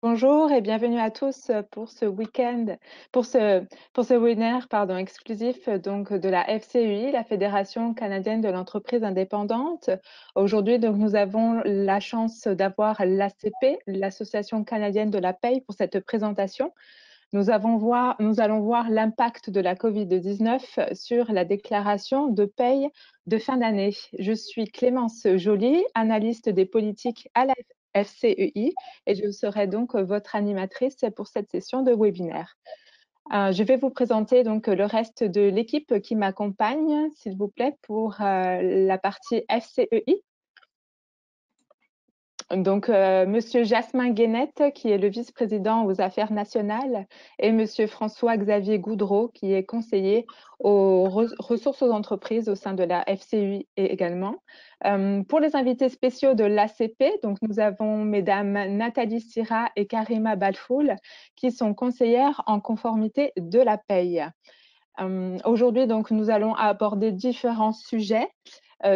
Bonjour et bienvenue à tous pour ce week-end, pour ce, pour ce webinaire exclusif donc de la FCEI, la Fédération canadienne de l'entreprise indépendante. Aujourd'hui, donc, nous avons la chance d'avoir l'ACP, l'Association canadienne de la paye, pour cette présentation. Nous allons voir l'impact de la COVID-19 sur la déclaration de paye de fin d'année. Je suis Clémence Joly, analyste des politiques à la FCEI, et je serai donc votre animatrice pour cette session de webinaire. Je vais vous présenter donc le reste de l'équipe qui m'accompagne, s'il vous plaît, pour la partie FCEI. Donc, Monsieur Jasmin Guénette, qui est le vice-président aux affaires nationales, et Monsieur François-Xavier Goudreau, qui est conseiller aux ressources aux entreprises au sein de la FCEI également. Pour les invités spéciaux de l'ACP, donc nous avons Mesdames Nathalie Sira et Karima Balfoul, qui sont conseillères en conformité de la paye. Aujourd'hui, donc, nous allons aborder différents sujets.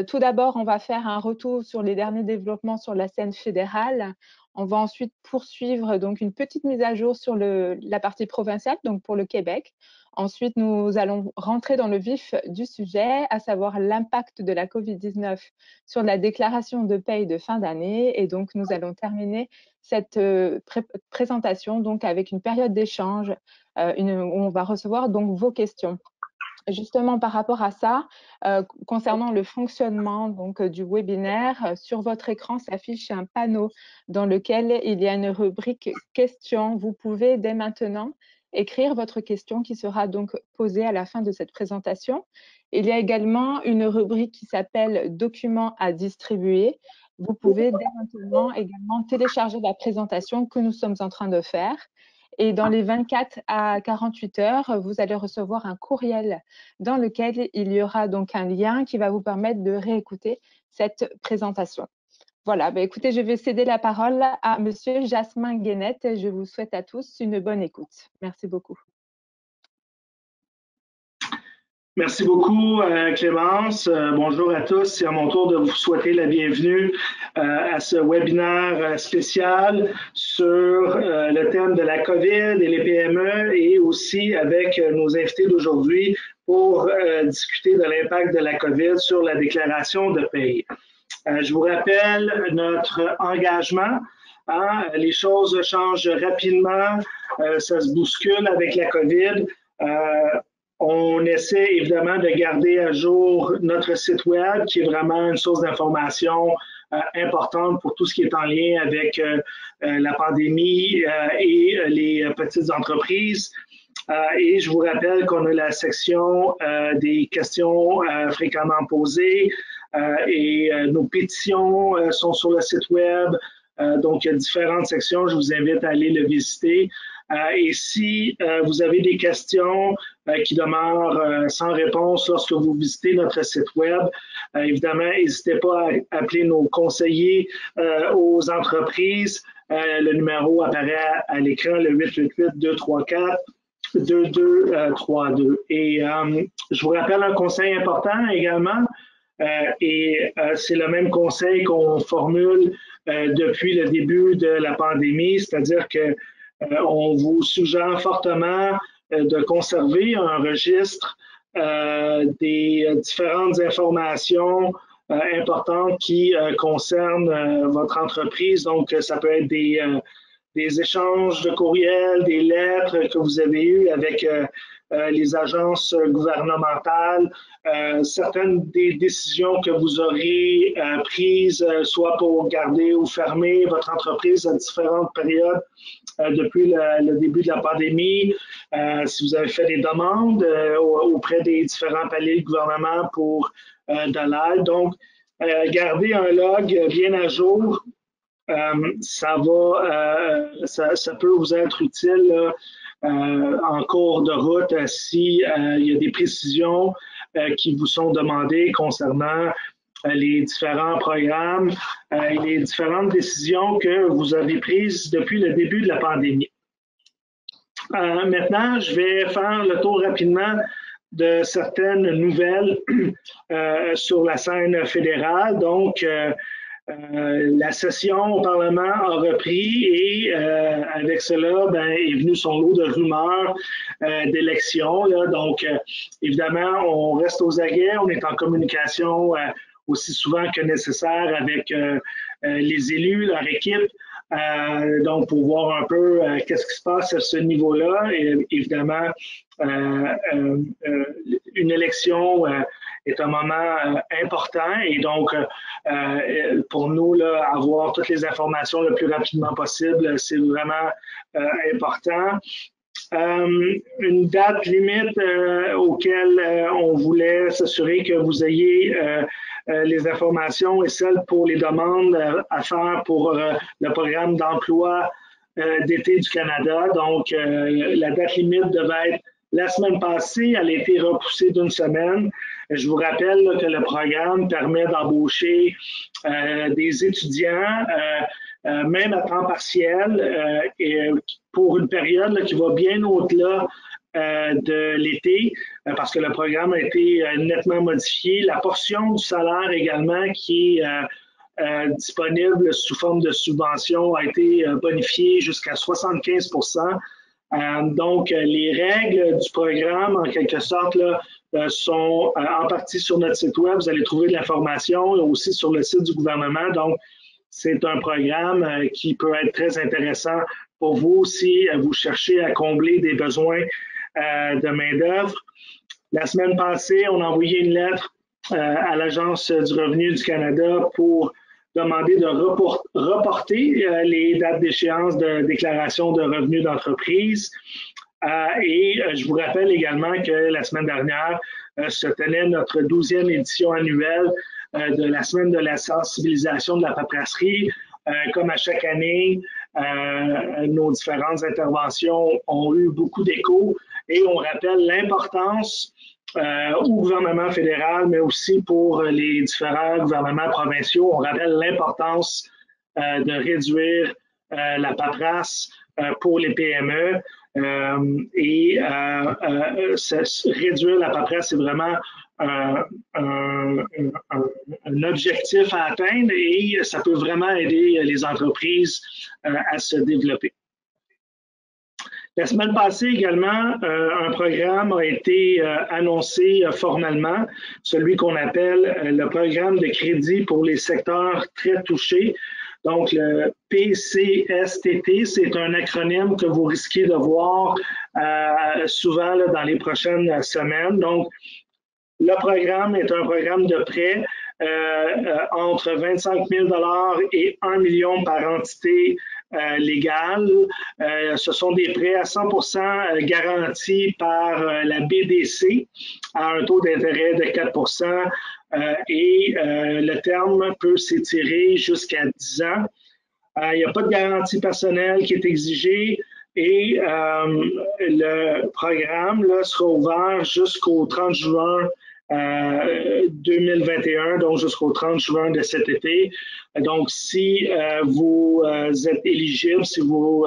Tout d'abord, on va faire un retour sur les derniers développements sur la scène fédérale. On va ensuite poursuivre donc une petite mise à jour sur la partie provinciale, donc pour le Québec. Ensuite, nous allons rentrer dans le vif du sujet, à savoir l'impact de la COVID-19 sur la déclaration de paye de fin d'année. Et donc, nous allons terminer cette présentation donc avec une période d'échange où on va recevoir donc vos questions. Justement, par rapport à ça, concernant le fonctionnement donc, du webinaire, sur votre écran s'affiche un panneau dans lequel il y a une rubrique questions. Vous pouvez dès maintenant écrire votre question qui sera donc posée à la fin de cette présentation. Il y a également une rubrique qui s'appelle documents à distribuer. Vous pouvez dès maintenant également télécharger la présentation que nous sommes en train de faire. Et dans les 24 à 48 heures, vous allez recevoir un courriel dans lequel il y aura donc un lien qui va vous permettre de réécouter cette présentation. Voilà, écoutez, je vais céder la parole à Monsieur Jasmin Guénette et je vous souhaite à tous une bonne écoute. Merci beaucoup. Merci beaucoup, Clémence. Bonjour à tous. C'est à mon tour de vous souhaiter la bienvenue à ce webinaire spécial sur le thème de la COVID et les PME et aussi avec nos invités d'aujourd'hui pour discuter de l'impact de la COVID sur la déclaration de paye. Je vous rappelle notre engagement. Les choses changent rapidement, ça se bouscule avec la COVID. On essaie évidemment de garder à jour notre site web, qui est vraiment une source d'information importante pour tout ce qui est en lien avec la pandémie et les petites entreprises. Et je vous rappelle qu'on a la section des questions fréquemment posées et nos pétitions sont sur le site web. Donc, il y a différentes sections. Je vous invite à aller le visiter. Et si vous avez des questions qui demeurent sans réponse lorsque vous visitez notre site web, évidemment, n'hésitez pas à appeler nos conseillers aux entreprises. Le numéro apparaît à l'écran, le 888-234-2232. Et je vous rappelle un conseil important également, et c'est le même conseil qu'on formule depuis le début de la pandémie, c'est-à-dire que on vous suggère fortement de conserver un registre des différentes informations importantes qui concernent votre entreprise. Donc, ça peut être des échanges de courriels, des lettres que vous avez eues avec les agences gouvernementales, certaines des décisions que vous aurez prises, soit pour garder ou fermer votre entreprise à différentes périodes depuis le début de la pandémie, si vous avez fait des demandes auprès des différents paliers de gouvernement pour de l'aide. Donc, garder un log bien à jour, ça peut vous être utile là, en cours de route si il y a des précisions qui vous sont demandées concernant les différents programmes et les différentes décisions que vous avez prises depuis le début de la pandémie. Maintenant, je vais faire le tour rapidement de certaines nouvelles sur la scène fédérale. Donc, la session au Parlement a repris et avec cela, ben, est venu son lot de rumeurs d'élections. Donc, évidemment, on reste aux aguets, on est en communication aussi souvent que nécessaire avec les élus, leur équipe. Donc, pour voir un peu qu'est-ce qui se passe à ce niveau-là. Et évidemment, une élection est un moment important et donc pour nous, là, avoir toutes les informations le plus rapidement possible, c'est vraiment important. Une date limite auquel on voulait s'assurer que vous ayez les informations et celles pour les demandes à faire pour le programme d'emploi d'été du Canada. Donc, la date limite devait être la semaine passée, elle a été repoussée d'une semaine. Je vous rappelle là, que le programme permet d'embaucher des étudiants, même à temps partiel, et pour une période là, qui va bien au-delà de l'été, parce que le programme a été nettement modifié. La portion du salaire également qui est disponible sous forme de subvention a été bonifiée jusqu'à 75 %. Donc, les règles du programme, en quelque sorte, là, sont en partie sur notre site web. Vous allez trouver de l'information aussi sur le site du gouvernement. Donc, c'est un programme qui peut être très intéressant pour vous si vous cherchez à combler des besoins de main-d'œuvre. La semaine passée, on a envoyé une lettre à l'Agence du revenu du Canada pour demander de reporter les dates d'échéance de déclaration de revenus d'entreprise. Et je vous rappelle également que la semaine dernière se tenait notre 12e édition annuelle de la semaine de la sensibilisation de la paperasserie. Comme à chaque année, nos différentes interventions ont eu beaucoup d'écho et on rappelle l'importance au gouvernement fédéral, mais aussi pour les différents gouvernements provinciaux. On rappelle l'importance de réduire la paperasse pour les PME et réduire la paperasse, c'est vraiment un objectif à atteindre et ça peut vraiment aider les entreprises à se développer. La semaine passée également, un programme a été annoncé formellement, celui qu'on appelle le programme de crédit pour les secteurs très touchés. Donc, le PCSTT, c'est un acronyme que vous risquez de voir souvent là, dans les prochaines semaines. Donc, le programme est un programme de prêt entre 25 000 $ et 1 million par entité légale. Ce sont des prêts à 100% garantis par la BDC à un taux d'intérêt de 4 % et le terme peut s'étirer jusqu'à 10 ans. Il n'y a pas de garantie personnelle qui est exigée et le programme là, sera ouvert jusqu'au 30 juin 2021, donc jusqu'au 30 juin de cet été. Donc, si vous êtes éligible, si vous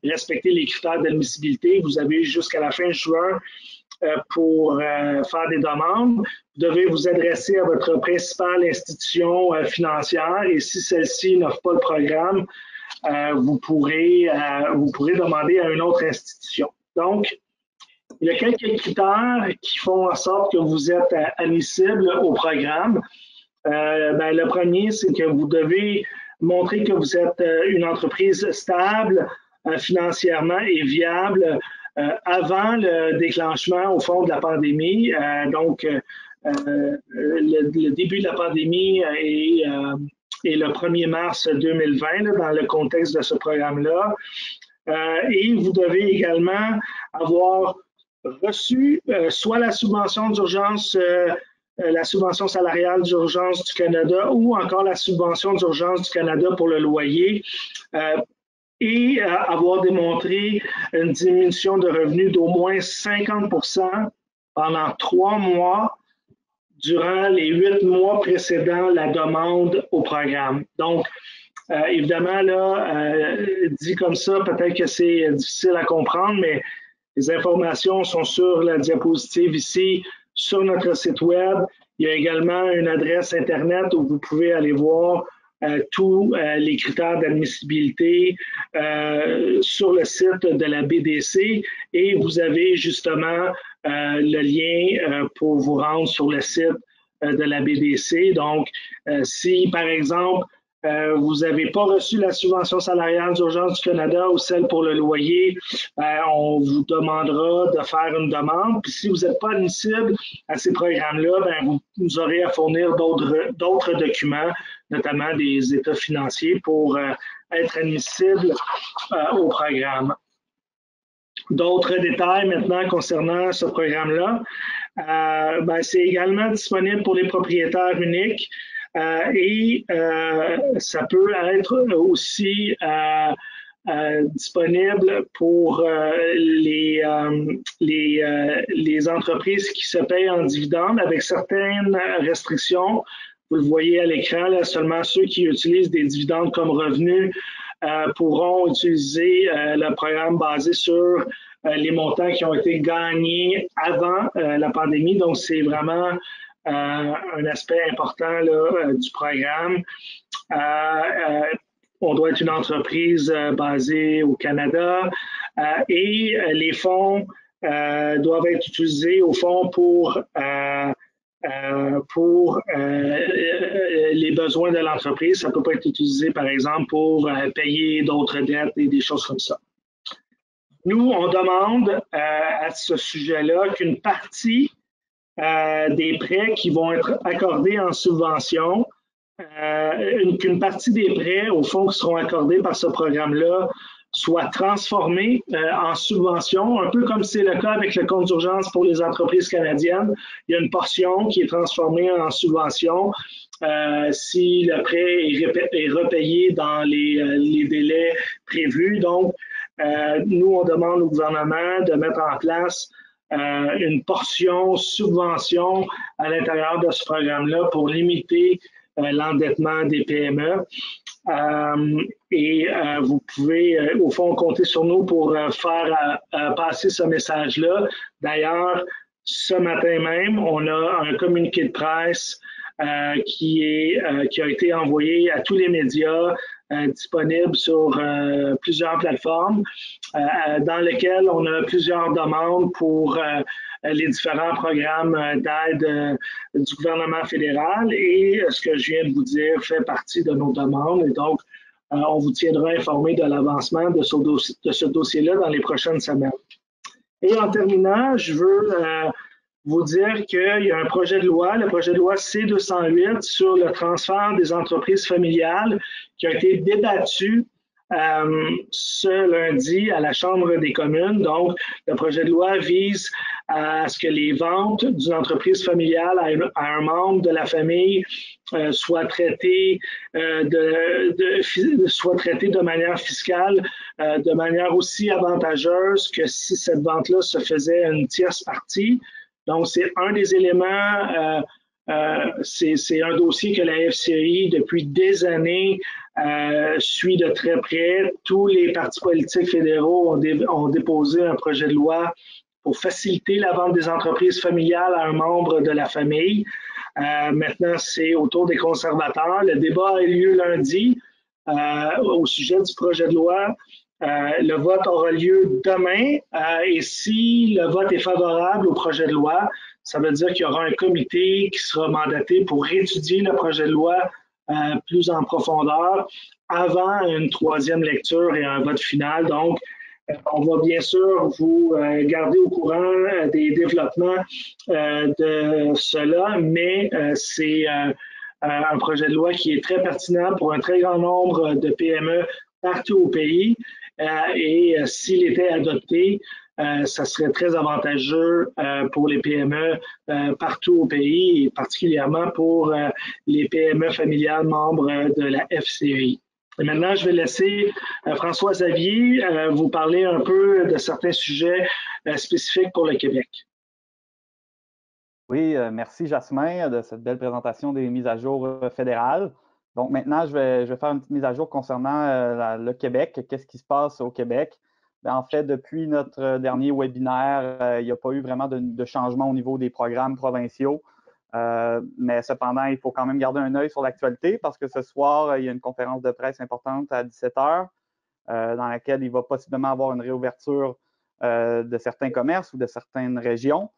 respectez les critères d'admissibilité, vous avez jusqu'à la fin juin pour faire des demandes. Vous devez vous adresser à votre principale institution financière et si celle-ci n'offre pas le programme, vous pourrez demander à une autre institution. Donc, il y a quelques critères qui font en sorte que vous êtes admissible au programme. Le premier, c'est que vous devez montrer que vous êtes une entreprise stable financièrement et viable avant le déclenchement au fond de la pandémie. Donc, le début de la pandémie est le 1er mars 2020 là, dans le contexte de ce programme-là. Et vous devez également avoir reçu soit la subvention d'urgence, la subvention salariale d'urgence du Canada ou encore la subvention d'urgence du Canada pour le loyer et avoir démontré une diminution de revenus d'au moins 50 % pendant 3 mois durant les 8 mois précédant la demande au programme. Donc, évidemment, là, dit comme ça, peut-être que c'est difficile à comprendre, mais les informations sont sur la diapositive ici, sur notre site web. Il y a également une adresse Internet où vous pouvez aller voir tous les critères d'admissibilité sur le site de la BDC et vous avez justement le lien pour vous rendre sur le site de la BDC. Donc, si par exemple, vous n'avez pas reçu la subvention salariale d'urgence du Canada ou celle pour le loyer, on vous demandera de faire une demande. Puis si vous n'êtes pas admissible à ces programmes-là, vous aurez à fournir d'autres documents, notamment des états financiers pour être admissible au programme. D'autres détails maintenant concernant ce programme-là. C'est également disponible pour les propriétaires uniques et ça peut être aussi disponible pour les entreprises qui se payent en dividendes avec certaines restrictions. Vous le voyez à l'écran, seulement ceux qui utilisent des dividendes comme revenus pourront utiliser le programme basé sur les montants qui ont été gagnés avant la pandémie. Donc, c'est vraiment un aspect important là, du programme. On doit être une entreprise basée au Canada et les fonds doivent être utilisés au fond pour les besoins de l'entreprise. Ça ne peut pas être utilisé, par exemple, pour payer d'autres dettes et des choses comme ça. Nous, on demande à ce sujet-là qu'une partie des prêts qui vont être accordés en subvention, qu'une partie des prêts, au fond, qui seront accordés par ce programme-là, soit transformée en subvention, un peu comme c'est le cas avec le compte d'urgence pour les entreprises canadiennes. Il y a une portion qui est transformée en subvention si le prêt est repayé dans les délais prévus. Donc, nous, on demande au gouvernement de mettre en place une portion subvention à l'intérieur de ce programme-là pour limiter l'endettement des PME. Vous pouvez, au fond, compter sur nous pour faire passer ce message-là. D'ailleurs, ce matin même, on a un communiqué de presse qui a été envoyé à tous les médias disponible sur plusieurs plateformes, dans lequel on a plusieurs demandes pour les différents programmes d'aide du gouvernement fédéral et ce que je viens de vous dire fait partie de nos demandes et donc on vous tiendra informé de l'avancement de ce dossier-là dans les prochaines semaines. Et en terminant, je veux vous dire qu'il y a un projet de loi, le projet de loi C-208 sur le transfert des entreprises familiales qui a été débattu ce lundi à la Chambre des communes. Donc, le projet de loi vise à ce que les ventes d'une entreprise familiale à un membre de la famille soient traitées de manière fiscale, de manière aussi avantageuse que si cette vente-là se faisait à une tierce partie. Donc, c'est un des éléments, c'est un dossier que la FCI, depuis des années, suit de très près. Tous les partis politiques fédéraux ont déposé un projet de loi pour faciliter la vente des entreprises familiales à un membre de la famille. Maintenant, c'est au tour des conservateurs. Le débat a eu lieu lundi au sujet du projet de loi. Le vote aura lieu demain et si le vote est favorable au projet de loi, ça veut dire qu'il y aura un comité qui sera mandaté pour étudier le projet de loi plus en profondeur avant une troisième lecture et un vote final. Donc, on va bien sûr vous garder au courant des développements de cela, mais c'est un projet de loi qui est très pertinent pour un très grand nombre de PME partout au pays. Et s'il était adopté, ça serait très avantageux pour les PME partout au pays et particulièrement pour les PME familiales membres de la FCI. Et maintenant, je vais laisser François Xavier vous parler un peu de certains sujets spécifiques pour le Québec. Oui, merci Jasmin de cette belle présentation des mises à jour fédérales. Donc maintenant, je vais faire une petite mise à jour concernant le Québec. Qu'est-ce qui se passe au Québec? Bien, en fait, depuis notre dernier webinaire, il n'y a pas eu vraiment de changement au niveau des programmes provinciaux. Mais cependant, il faut quand même garder un œil sur l'actualité parce que ce soir, il y a une conférence de presse importante à 17 h dans laquelle il va possiblement avoir une réouverture de certains commerces ou de certaines régions.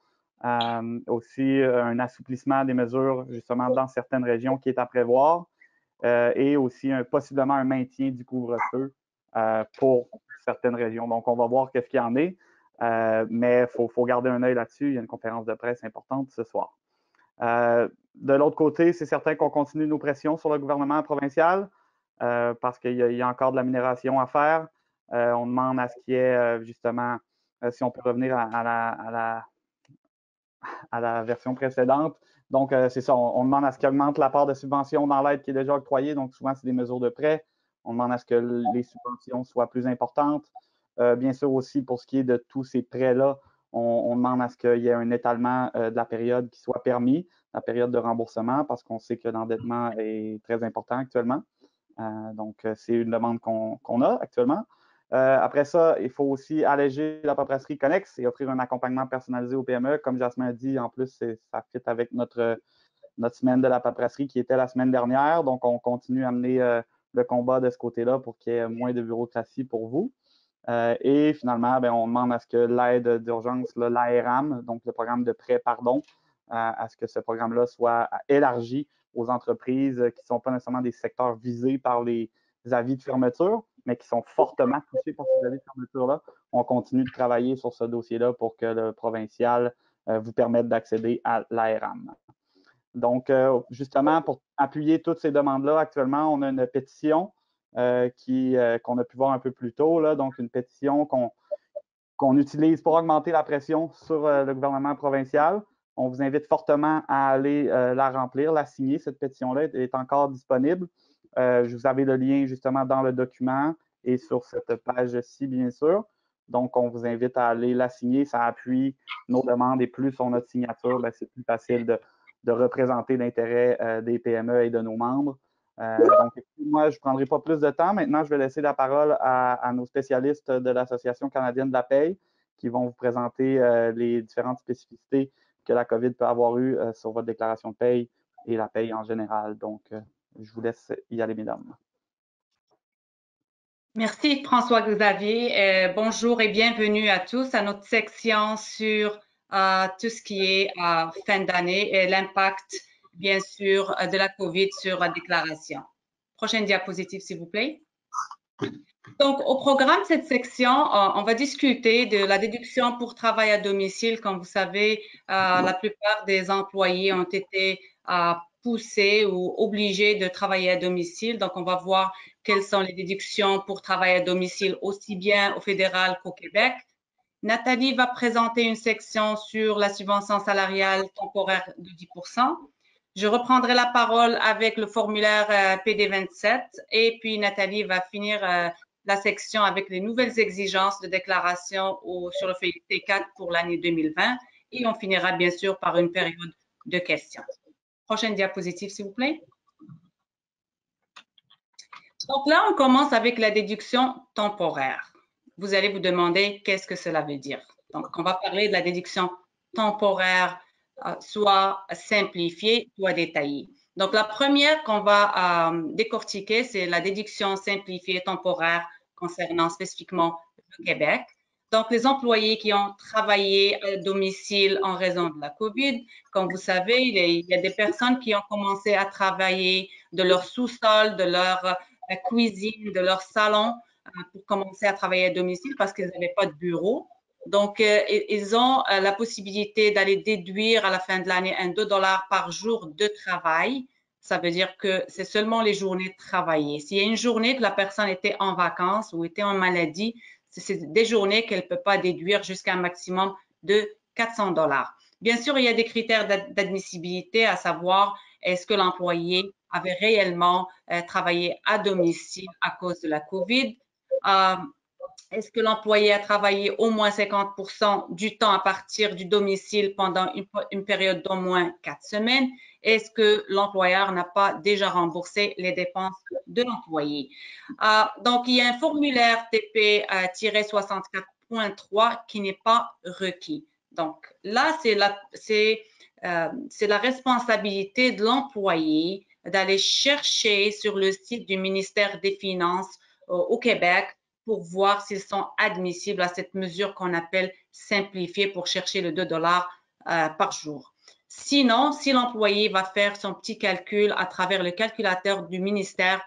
Aussi, un assouplissement des mesures justement dans certaines régions qui est à prévoir et aussi possiblement un maintien du couvre-feu pour certaines régions. Donc, on va voir qu'est-ce qu'il y en est, mais il faut garder un œil là-dessus. Il y a une conférence de presse importante ce soir. De l'autre côté, c'est certain qu'on continue nos pressions sur le gouvernement provincial parce qu'il y a encore de l'amélioration à faire. On demande à ce qu'il y ait justement, si on peut revenir à la version précédente. Donc, c'est ça, on demande à ce qu'il augmente la part de subventions dans l'aide qui est déjà octroyée. Donc, souvent, c'est des mesures de prêt. On demande à ce que les subventions soient plus importantes. Bien sûr aussi, pour ce qui est de tous ces prêts-là, on demande à ce qu'il y ait un étalement de la période qui soit permis, la période de remboursement, parce qu'on sait que l'endettement est très important actuellement. Donc, c'est une demande qu'on a actuellement. Après ça, il faut aussi alléger la paperasserie connexe et offrir un accompagnement personnalisé aux PME. Comme Jasmin a dit, en plus, ça fit avec notre semaine de la paperasserie qui était la semaine dernière. Donc, on continue à mener le combat de ce côté-là pour qu'il y ait moins de bureaucratie pour vous. Et finalement, on demande à ce que l'aide d'urgence, l'ARAM, donc le programme de prêt, à ce que ce programme-là soit élargi aux entreprises qui ne sont pas nécessairement des secteurs visés par les avis de fermeture, mais qui sont fortement touchés par ces avis de fermeture-là. On continue de travailler sur ce dossier-là pour que le provincial vous permette d'accéder à l'ARAM. Donc, justement, pour appuyer toutes ces demandes-là, actuellement, on a une pétition qu'on a pu voir un peu plus tôt, là, donc une pétition qu'on utilise pour augmenter la pression sur le gouvernement provincial. On vous invite fortement à aller la remplir, la signer. Cette pétition-là est encore disponible. Vous avez le lien justement dans le document et sur cette page-ci, bien sûr. Donc, on vous invite à aller la signer. Ça appuie nos demandes et plus on a de signatures, c'est plus facile de représenter l'intérêt des PME et de nos membres. Donc, moi, je ne prendrai pas plus de temps. Maintenant, je vais laisser la parole à nos spécialistes de l'Association canadienne de la paye qui vont vous présenter les différentes spécificités que la COVID peut avoir eues sur votre déclaration de paye et la paye en général. Donc, je vous laisse y aller, mesdames. Merci François-Xavier. Bonjour et bienvenue à tous à notre section sur tout ce qui est fin d'année et l'impact, bien sûr, de la COVID sur la déclaration. Prochaine diapositive, s'il vous plaît. Donc, au programme de cette section, on va discuter de la déduction pour travail à domicile. Comme vous savez, la plupart des employés ont été poussés ou obligés de travailler à domicile. Donc, on va voir quelles sont les déductions pour travail à domicile, aussi bien au fédéral qu'au Québec. Nathalie va présenter une section sur la subvention salariale temporaire de 10%. Je reprendrai la parole avec le formulaire PD27 et puis Nathalie va finir la section avec les nouvelles exigences de déclaration sur le feuillet T4 pour l'année 2020 et on finira bien sûr par une période de questions. Prochaine diapositive, s'il vous plaît. Donc là, on commence avec la déduction temporaire. Vous allez vous demander qu'est-ce que cela veut dire. Donc, on va parler de la déduction temporaire, soit simplifiée, soit détaillée. Donc, la première qu'on va décortiquer, c'est la déduction simplifiée temporaire concernant spécifiquement le Québec. Donc, les employés qui ont travaillé à domicile en raison de la COVID, comme vous savez, il y a des personnes qui ont commencé à travailler de leur sous-sol, de leur cuisine, de leur salon pour commencer à travailler à domicile parce qu'ils n'avaient pas de bureau. Donc, ils ont la possibilité d'aller déduire à la fin de l'année un 2 $ par jour de travail. Ça veut dire que c'est seulement les journées travaillées. S'il y a une journée que la personne était en vacances ou était en maladie, c'est des journées qu'elle ne peut pas déduire jusqu'à un maximum de 400 $. Bien sûr, il y a des critères d'admissibilité, à savoir est-ce que l'employé avait réellement travaillé à domicile à cause de la COVID. Est-ce que l'employé a travaillé au moins 50% du temps à partir du domicile pendant une période d'au moins 4 semaines? Est-ce que l'employeur n'a pas déjà remboursé les dépenses de l'employé? Donc, il y a un formulaire TP-64.3 qui n'est pas requis. Donc là, c'est la responsabilité de l'employé d'aller chercher sur le site du ministère des Finances au Québec pour voir s'ils sont admissibles à cette mesure qu'on appelle simplifiée pour chercher le 2 par jour. Sinon, si l'employé va faire son petit calcul à travers le calculateur du ministère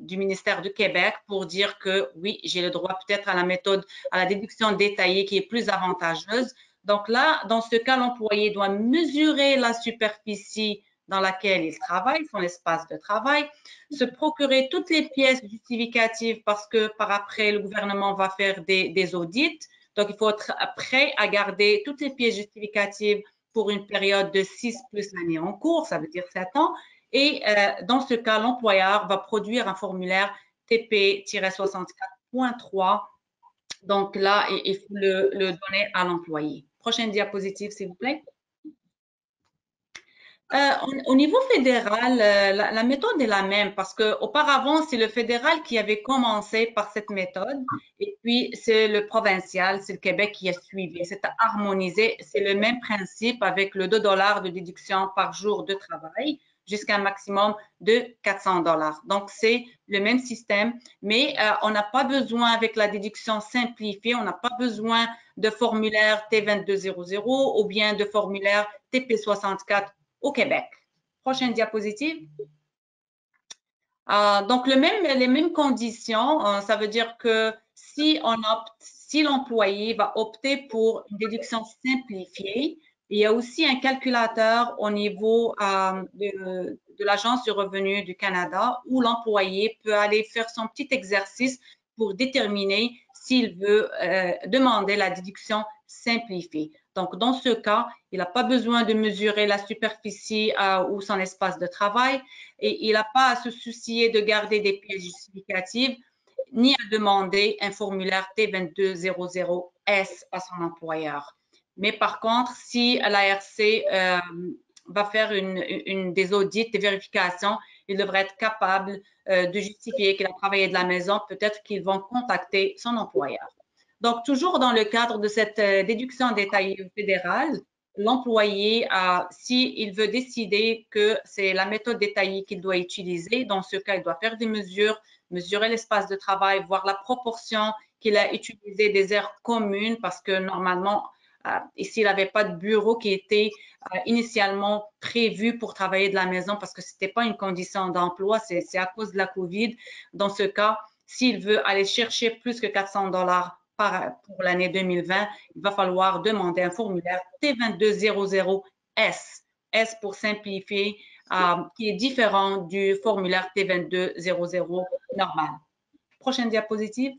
du Québec pour dire que oui, j'ai le droit peut-être à la méthode, à la déduction détaillée qui est plus avantageuse. Donc là, dans ce cas, l'employé doit mesurer la superficie dans laquelle il travaille, son espace de travail, se procurer toutes les pièces justificatives parce que par après, le gouvernement va faire des audits. Donc, il faut être prêt à garder toutes les pièces justificatives pour une période de 6 plus l'année en cours, ça veut dire 7 ans. Et dans ce cas, l'employeur va produire un formulaire TP-64.3. Donc là, il faut le donner à l'employé. Prochaine diapositive, s'il vous plaît. Au niveau fédéral, la méthode est la même parce qu'auparavant, c'est le fédéral qui avait commencé par cette méthode et puis c'est le provincial, c'est le Québec qui a suivi. C'est harmonisé, c'est le même principe avec le 2 $ de déduction par jour de travail jusqu'à un maximum de 400 $. Donc, c'est le même système, mais on n'a pas besoin, avec la déduction simplifiée, on n'a pas besoin de formulaire T2200 ou bien de formulaire TP64 au Québec. Prochaine diapositive. Donc, les mêmes conditions, ça veut dire que si l'employé va opter pour une déduction simplifiée, il y a aussi un calculateur au niveau de l'Agence du revenu du Canada où l'employé peut aller faire son petit exercice pour déterminer s'il veut demander la déduction simplifiée. Donc, dans ce cas, il n'a pas besoin de mesurer la superficie ou son espace de travail et il n'a pas à se soucier de garder des pièces justificatives ni à demander un formulaire T2200S à son employeur. Mais par contre, si l'ARC va faire des audits, des vérifications, il devrait être capable de justifier qu'il a travaillé de la maison. Peut-être qu'ils vont contacter son employeur. Donc, toujours dans le cadre de cette déduction détaillée fédérale, l'employé, s'il veut décider que c'est la méthode détaillée qu'il doit utiliser, dans ce cas, il doit faire des mesures, mesurer l'espace de travail, voir la proportion qu'il a utilisé des aires communes, parce que normalement, ici, il n'avait pas de bureau qui était initialement prévu pour travailler de la maison parce que ce n'était pas une condition d'emploi, c'est à cause de la COVID. Dans ce cas, s'il veut aller chercher plus que 400 $ pour l'année 2020, il va falloir demander un formulaire T2200S, S pour simplifier, qui est différent du formulaire T2200 normal. Prochaine diapositive.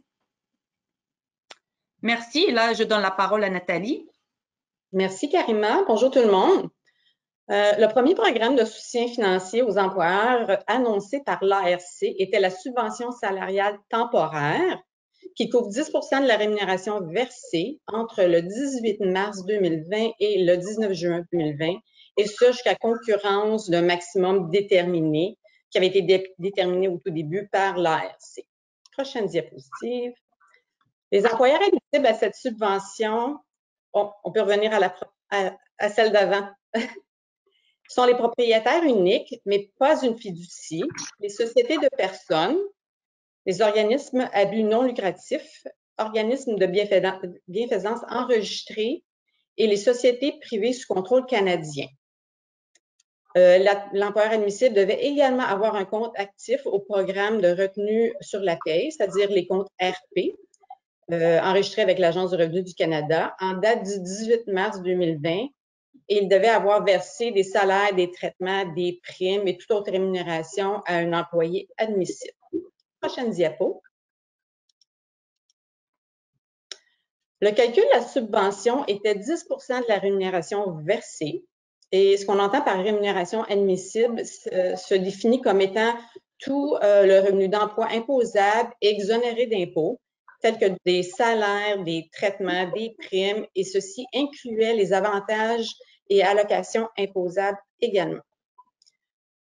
Merci. Là, je donne la parole à Nathalie. Merci, Karima. Bonjour tout le monde. Le premier programme de soutien financier aux employeurs annoncé par l'ARC était la subvention salariale temporaire qui couvre 10 % de la rémunération versée entre le 18 mars 2020 et le 19 juin 2020, et ce jusqu'à concurrence d'un maximum déterminé qui avait été déterminé au tout début par l'ARC. Prochaine diapositive. Les employeurs éligibles à cette subvention, on peut revenir à celle d'avant, sont les propriétaires uniques, mais pas une fiducie, les sociétés de personnes, les organismes à but non lucratif, organismes de bienfaisance enregistrés et les sociétés privées sous contrôle canadien. L'employeur admissible devait également avoir un compte actif au programme de retenue sur la paie, c'est-à-dire les comptes RP, enregistrés avec l'Agence du revenu du Canada en date du 18 mars 2020. Et il devait avoir versé des salaires, des traitements, des primes et toute autre rémunération à un employé admissible. Prochaine diapo. Le calcul de la subvention était 10 % de la rémunération versée. Et ce qu'on entend par rémunération admissible se définit comme étant tout le revenu d'emploi imposable et exonéré d'impôts, tels que des salaires, des traitements, des primes, et ceci incluait les avantages et allocations imposables également.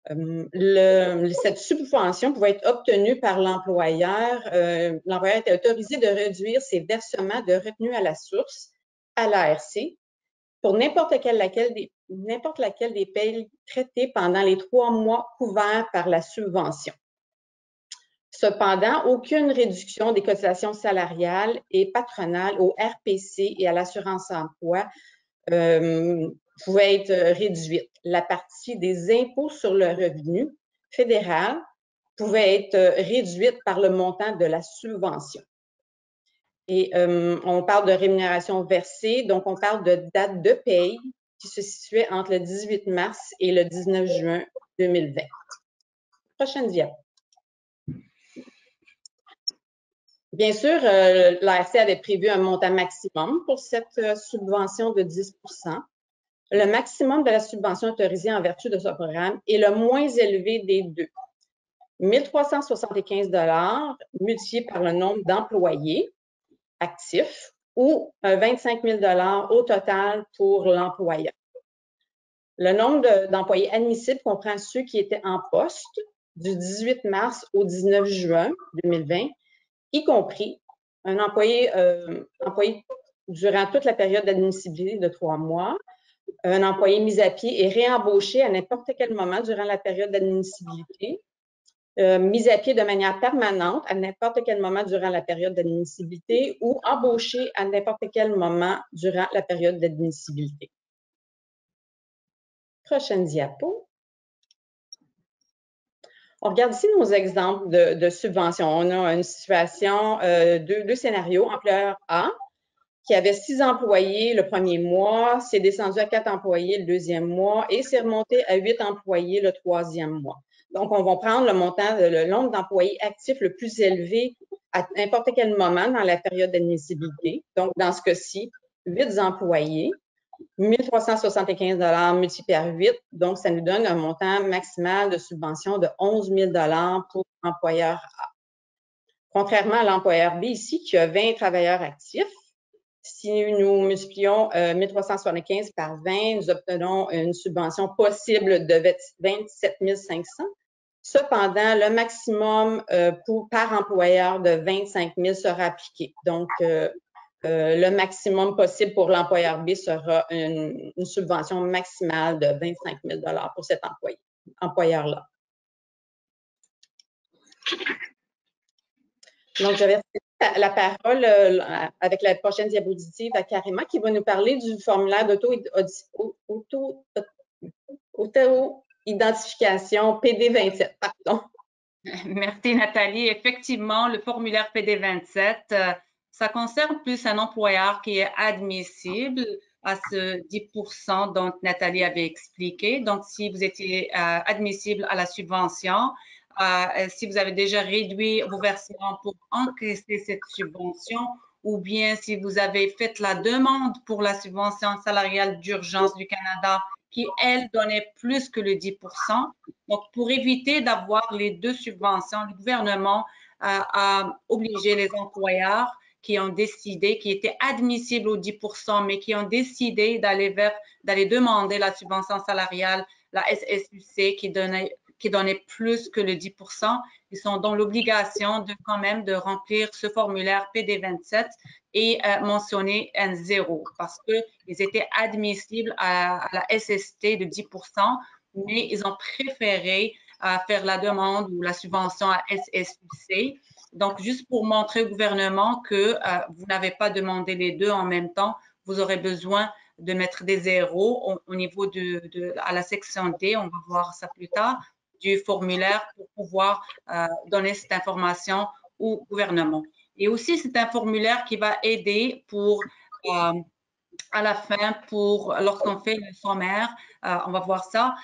Cette subvention pouvait être obtenue par l'employeur. L'employeur était autorisé de réduire ses versements de retenue à la source à l'ARC pour n'importe laquelle des payes traitées pendant les 3 mois couverts par la subvention. Cependant, aucune réduction des cotisations salariales et patronales au RPC et à l'assurance-emploi pouvait être réduite. La partie des impôts sur le revenu fédéral pouvait être réduite par le montant de la subvention. Et on parle de rémunération versée, donc on parle de date de paye qui se situait entre le 18 mars et le 19 juin 2020. Prochaine diapo. Bien sûr, l'ARC avait prévu un montant maximum pour cette subvention de 10 %. Le maximum de la subvention autorisée en vertu de ce programme est le moins élevé des deux. 1 375 $ multiplié par le nombre d'employés actifs ou 25 000 $ au total pour l'employeur. Le nombre d'employés admissibles comprend ceux qui étaient en poste du 18 mars au 19 juin 2020, y compris un employé durant toute la période d'admissibilité de 3 mois, un employé mis à pied et réembauché à n'importe quel moment durant la période d'admissibilité, mis à pied de manière permanente à n'importe quel moment durant la période d'admissibilité ou embauché à n'importe quel moment durant la période d'admissibilité. Prochaine diapo. On regarde ici nos exemples de subventions. On a une situation, deux scénarios. Employeur A, qui avait 6 employés le premier mois, c'est descendu à 4 employés le deuxième mois et c'est remonté à 8 employés le troisième mois. Donc, on va prendre le nombre d'employés actifs le plus élevé à n'importe quel moment dans la période d'admissibilité. Donc, dans ce cas-ci, 8 employés, 1 375 $ multiplié par 8. Donc, ça nous donne un montant maximal de subvention de 11 000 $ pour l'employeur A. Contrairement à l'employeur B ici, qui a 20 travailleurs actifs, si nous multiplions 1 375 par 20, nous obtenons une subvention possible de 27 500. Cependant, le maximum par employeur de 25 000 sera appliqué. Donc, le maximum possible pour l'employeur B sera une subvention maximale de 25 000 $ pour cet employeur-là. Donc, je vais la parole avec la prochaine diapositive à Karima qui va nous parler du formulaire d'auto-identification PD27. Pardon. Merci Nathalie. Effectivement, le formulaire PD27, ça concerne plus un employeur qui est admissible à ce 10 % dont Nathalie avait expliqué. Donc, si vous étiez admissible à la subvention, si vous avez déjà réduit vos versements pour encaisser cette subvention, ou bien si vous avez fait la demande pour la subvention salariale d'urgence du Canada, qui, elle, donnait plus que le 10 %. Donc, pour éviter d'avoir les deux subventions, le gouvernement a obligé les employeurs qui ont décidé, qui étaient admissibles au 10 %, mais qui ont décidé d'aller demander la subvention salariale, la SSUC, qui donnait plus que le 10 %. Ils sont dans l'obligation quand même de remplir ce formulaire PD27 et mentionner un 0 parce qu'ils étaient admissibles à la SST de 10 %, mais ils ont préféré faire la demande ou la subvention à SSUC. Donc, juste pour montrer au gouvernement que vous n'avez pas demandé les deux en même temps, vous aurez besoin de mettre des zéros au niveau à la section D, on va voir ça plus tard, du formulaire pour pouvoir donner cette information au gouvernement. Et aussi, c'est un formulaire qui va aider à la fin, lorsqu'on fait le sommaire, on va voir ça,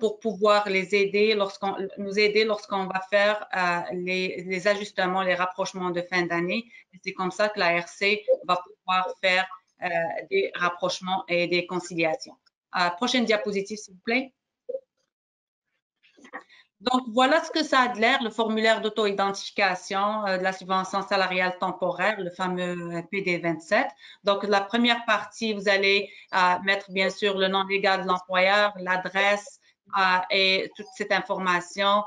pour pouvoir nous aider lorsqu'on va faire les ajustements, les rapprochements de fin d'année. C'est comme ça que l'ARC va pouvoir faire des rapprochements et des conciliations. Prochaine diapositive, s'il vous plaît. Donc, voilà ce que ça a de l'air, le formulaire d'auto-identification de la subvention salariale temporaire, le fameux PD27. Donc, la première partie, vous allez mettre bien sûr le nom légal de l'employeur, l'adresse et toute cette information,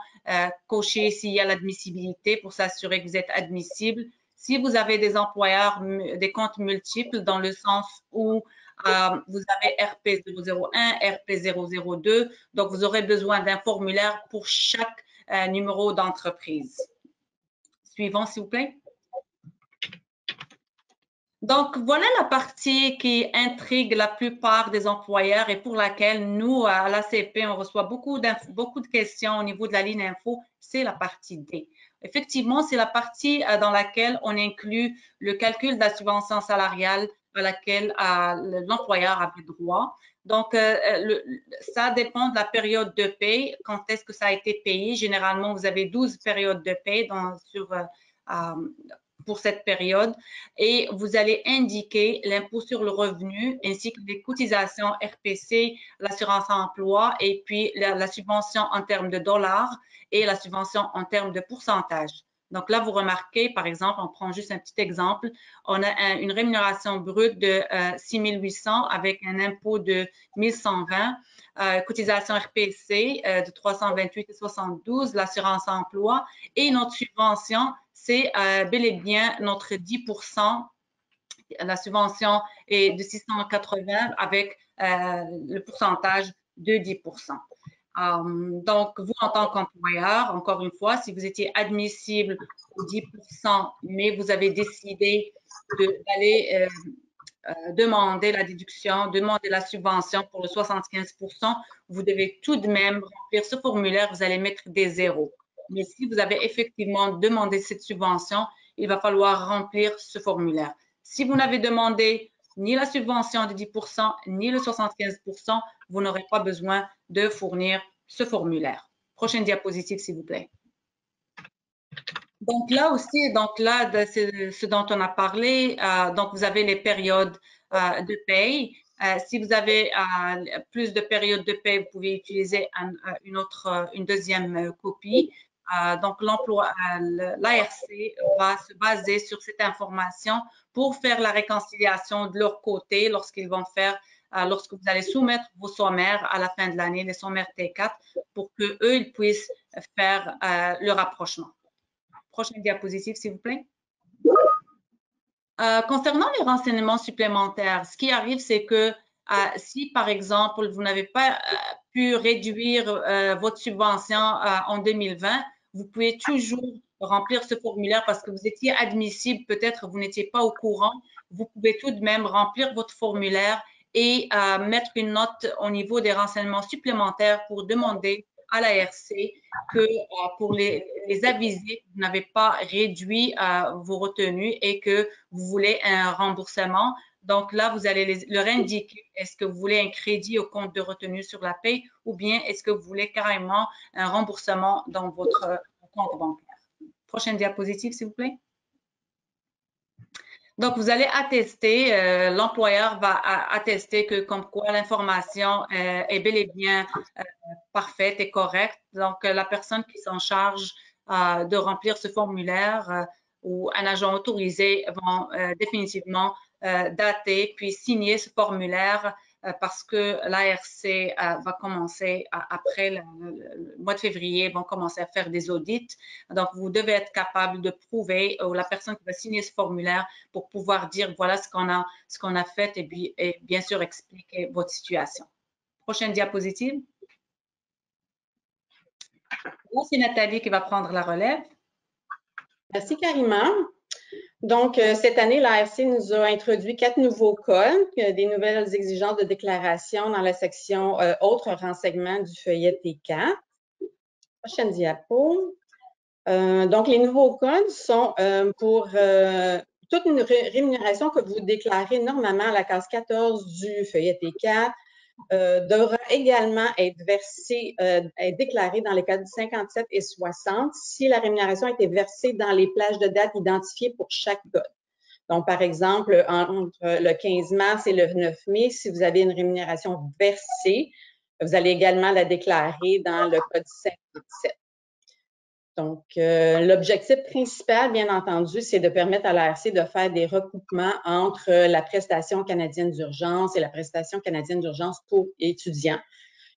cocher s'il y a l'admissibilité pour s'assurer que vous êtes admissible. Si vous avez des employeurs, des comptes multiples dans le sens où vous avez RP001, RP002, donc vous aurez besoin d'un formulaire pour chaque numéro d'entreprise. Suivant, s'il vous plaît. Donc, voilà la partie qui intrigue la plupart des employeurs et pour laquelle nous, à l'ACP, on reçoit beaucoup de questions au niveau de la ligne info, c'est la partie D. Effectivement, c'est la partie dans laquelle on inclut le calcul de la subvention salariale à laquelle l'employeur avait droit. Donc, ça dépend de la période de paie, quand est-ce que ça a été payé. Généralement, vous avez 12 périodes de paie pour cette période et vous allez indiquer l'impôt sur le revenu ainsi que les cotisations RPC, l'assurance emploi et puis la subvention en termes de dollars et la subvention en termes de pourcentage. Donc là, vous remarquez, par exemple, on prend juste un petit exemple, on a une rémunération brute de 6 800 avec un impôt de 1 120, cotisation RPC de 328,72, l'assurance emploi et notre subvention, c'est bel et bien notre 10%. La subvention est de 680 avec le pourcentage de 10%. Donc, vous, en tant qu'employeur, encore une fois, si vous étiez admissible au 10%, mais vous avez décidé d'aller demander la déduction, demander la subvention pour le 75%, vous devez tout de même remplir ce formulaire, vous allez mettre des zéros. Mais si vous avez effectivement demandé cette subvention, il va falloir remplir ce formulaire. Si vous n'avez demandé ni la subvention de 10%, ni le 75%, vous n'aurez pas besoin de fournir ce formulaire. Prochaine diapositive, s'il vous plaît. Donc là aussi, ce dont on a parlé, donc vous avez les périodes de paye. Si vous avez plus de périodes de paye, vous pouvez utiliser une deuxième copie. Donc l'ARC va se baser sur cette information pour faire la réconciliation de leur côté lorsqu'ils vont faire, lorsque vous allez soumettre vos sommaires à la fin de l'année, les sommaires T4, pour qu'eux, ils puissent faire le rapprochement. Prochaine diapositive, s'il vous plaît. Concernant les renseignements supplémentaires, ce qui arrive, c'est que si, par exemple, vous n'avez pas pu réduire votre subvention en 2020, vous pouvez toujours remplir ce formulaire parce que vous étiez admissible, peut-être vous n'étiez pas au courant. Vous pouvez tout de même remplir votre formulaire et mettre une note au niveau des renseignements supplémentaires pour demander à l'ARC que pour les aviser, vous n'avez pas réduit vos retenues et que vous voulez un remboursement. Donc là, vous allez leur indiquer est-ce que vous voulez un crédit au compte de retenue sur la paie ou bien est-ce que vous voulez carrément un remboursement dans votre compte bancaire. Prochaine diapositive, s'il vous plaît. Donc, vous allez attester, l'employeur va attester que comme quoi l'information est bel et bien parfaite et correcte. Donc, la personne qui s'en charge de remplir ce formulaire ou un agent autorisé vont définitivement dater puis signer ce formulaire parce que l'ARC va commencer, après le mois de février, vont commencer à faire des audits. Donc, vous devez être capable de prouver, ou la personne qui va signer ce formulaire pour pouvoir dire, voilà ce qu'on a fait et bien sûr expliquer votre situation. Prochaine diapositive. Là, c'est Nathalie qui va prendre la relève. Merci, Karima. Donc, cette année, l'ARC nous a introduit 4 nouveaux codes, des nouvelles exigences de déclaration dans la section autres renseignements du feuillet T4. Prochaine diapo. Donc, les nouveaux codes sont pour toute une rémunération que vous déclarez normalement à la case 14 du feuillet T4 devra également être versée, être déclarée dans les codes 57 et 60 si la rémunération a été versée dans les plages de date identifiées pour chaque code. Donc, par exemple, entre le 15 mars et le 9 mai, si vous avez une rémunération versée, vous allez également la déclarer dans le code 57. Donc, l'objectif principal, bien entendu, c'est de permettre à l'ARC de faire des recoupements entre la prestation canadienne d'urgence et la prestation canadienne d'urgence pour étudiants.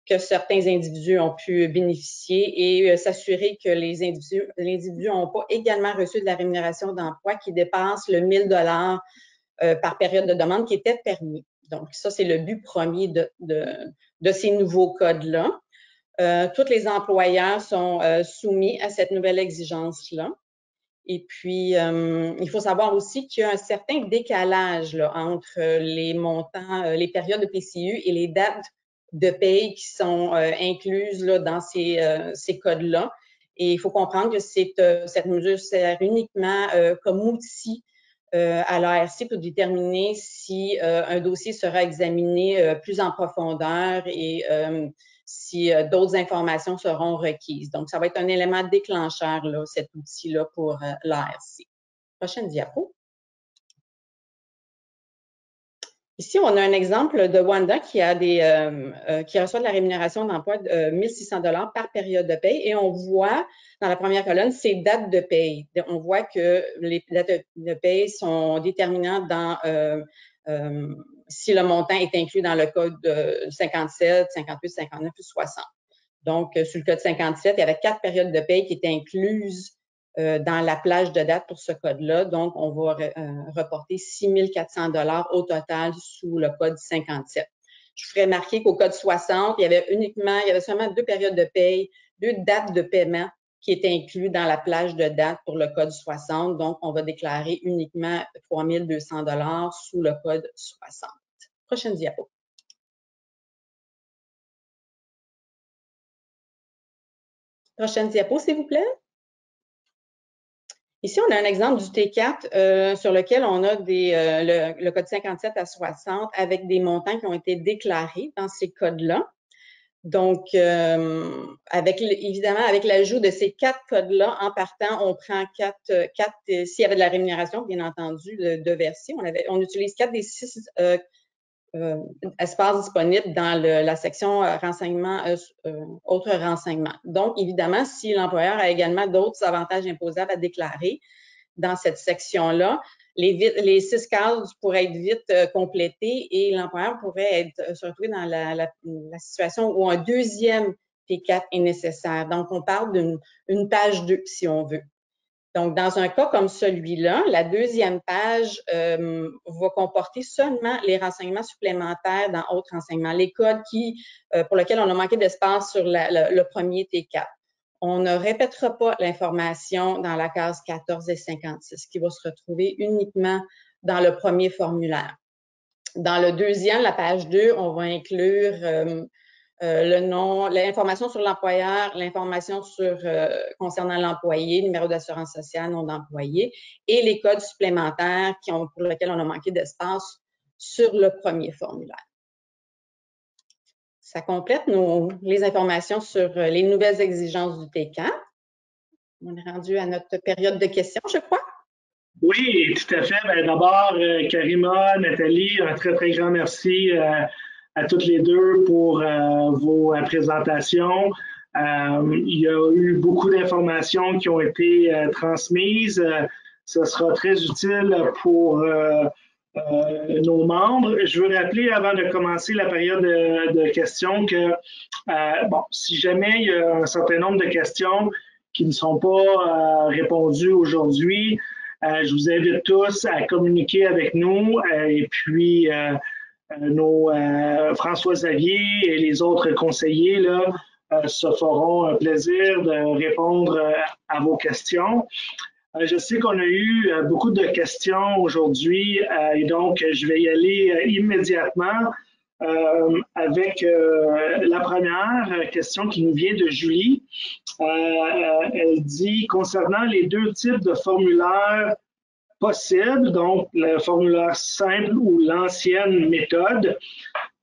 que certains individus ont pu bénéficier et s'assurer que les individus n'ont pas également reçu de la rémunération d'emploi qui dépasse le 1 000 $ par période de demande qui était permis. Donc, ça, c'est le but premier de ces nouveaux codes-là. Tous les employeurs sont soumis à cette nouvelle exigence-là. Et puis, il faut savoir aussi qu'il y a un certain décalage là, entre les montants, les périodes de PCU et les dates de paye qui sont incluses là, dans ces codes-là. Et il faut comprendre que cette mesure sert uniquement comme outil à l'ARC pour déterminer si un dossier sera examiné plus en profondeur et si d'autres informations seront requises. Donc, ça va être un élément déclencheur, là, cet outil-là pour l'ARC. Prochaine diapo. Ici, on a un exemple de Wanda qui reçoit de la rémunération d'emploi de 1 600 $ par période de paye et on voit dans la première colonne ses dates de paye. On voit que les dates de paye sont déterminantes dans si le montant est inclus dans le code 57, 58, 59 ou 60. Donc, sur le code 57, il y avait 4 périodes de paye qui étaient incluses dans la plage de date pour ce code-là. Donc, on va reporter 6 400 $ au total sous le code 57. Je ferai remarquer qu'au code 60, il y avait seulement 2 périodes de paye, 2 dates de paiement qui étaient inclus dans la plage de date pour le code 60. Donc, on va déclarer uniquement 3 200 $ sous le code 60. Prochaine diapo. Prochaine diapo, s'il vous plaît. Ici, on a un exemple du T4 sur lequel on a le code 57 à 60 avec des montants qui ont été déclarés dans ces codes-là. Donc, évidemment, avec l'ajout de ces 4 codes-là, en partant, on prend 4 s'il y avait de la rémunération, bien entendu, de verser. On utilise 4 des 6 espaces disponibles dans la section renseignements, autres renseignements. Donc, évidemment, si l'employeur a également d'autres avantages imposables à déclarer dans cette section-là, les 6 cases pourraient être vite complétées et l'employeur pourrait se retrouver dans la situation où un deuxième T4 est nécessaire. Donc, on parle d'une page 2, si on veut. Donc, dans un cas comme celui-là, la deuxième page va comporter seulement les renseignements supplémentaires dans autres renseignements, les codes pour lesquels on a manqué d'espace sur le premier T4. On ne répétera pas l'information dans la case 14 et 56, qui va se retrouver uniquement dans le premier formulaire. Dans le deuxième, la page 2, on va inclure le nom, l'information sur l'employeur, l'information concernant l'employé, numéro d'assurance sociale, nom d'employé, et les codes supplémentaires pour lesquels on a manqué d'espace sur le premier formulaire. Ça complète les informations sur les nouvelles exigences du T4. On est rendu à notre période de questions, je crois. Oui, tout à fait. D'abord, Karima, Nathalie, un très, très grand merci à toutes les deux pour vos présentations. Il y a eu beaucoup d'informations qui ont été transmises. Ce sera très utile pour nos membres. Je veux rappeler avant de commencer la période de questions que si jamais il y a un certain nombre de questions qui ne sont pas répondues aujourd'hui, je vous invite tous à communiquer avec nous et puis François Xavier et les autres conseillers là, se feront un plaisir de répondre à vos questions. Je sais qu'on a eu beaucoup de questions aujourd'hui et donc je vais y aller immédiatement avec la première question qui nous vient de Julie. Elle dit, concernant les 2 types de formulaires possibles, donc le formulaire simple ou l'ancienne méthode,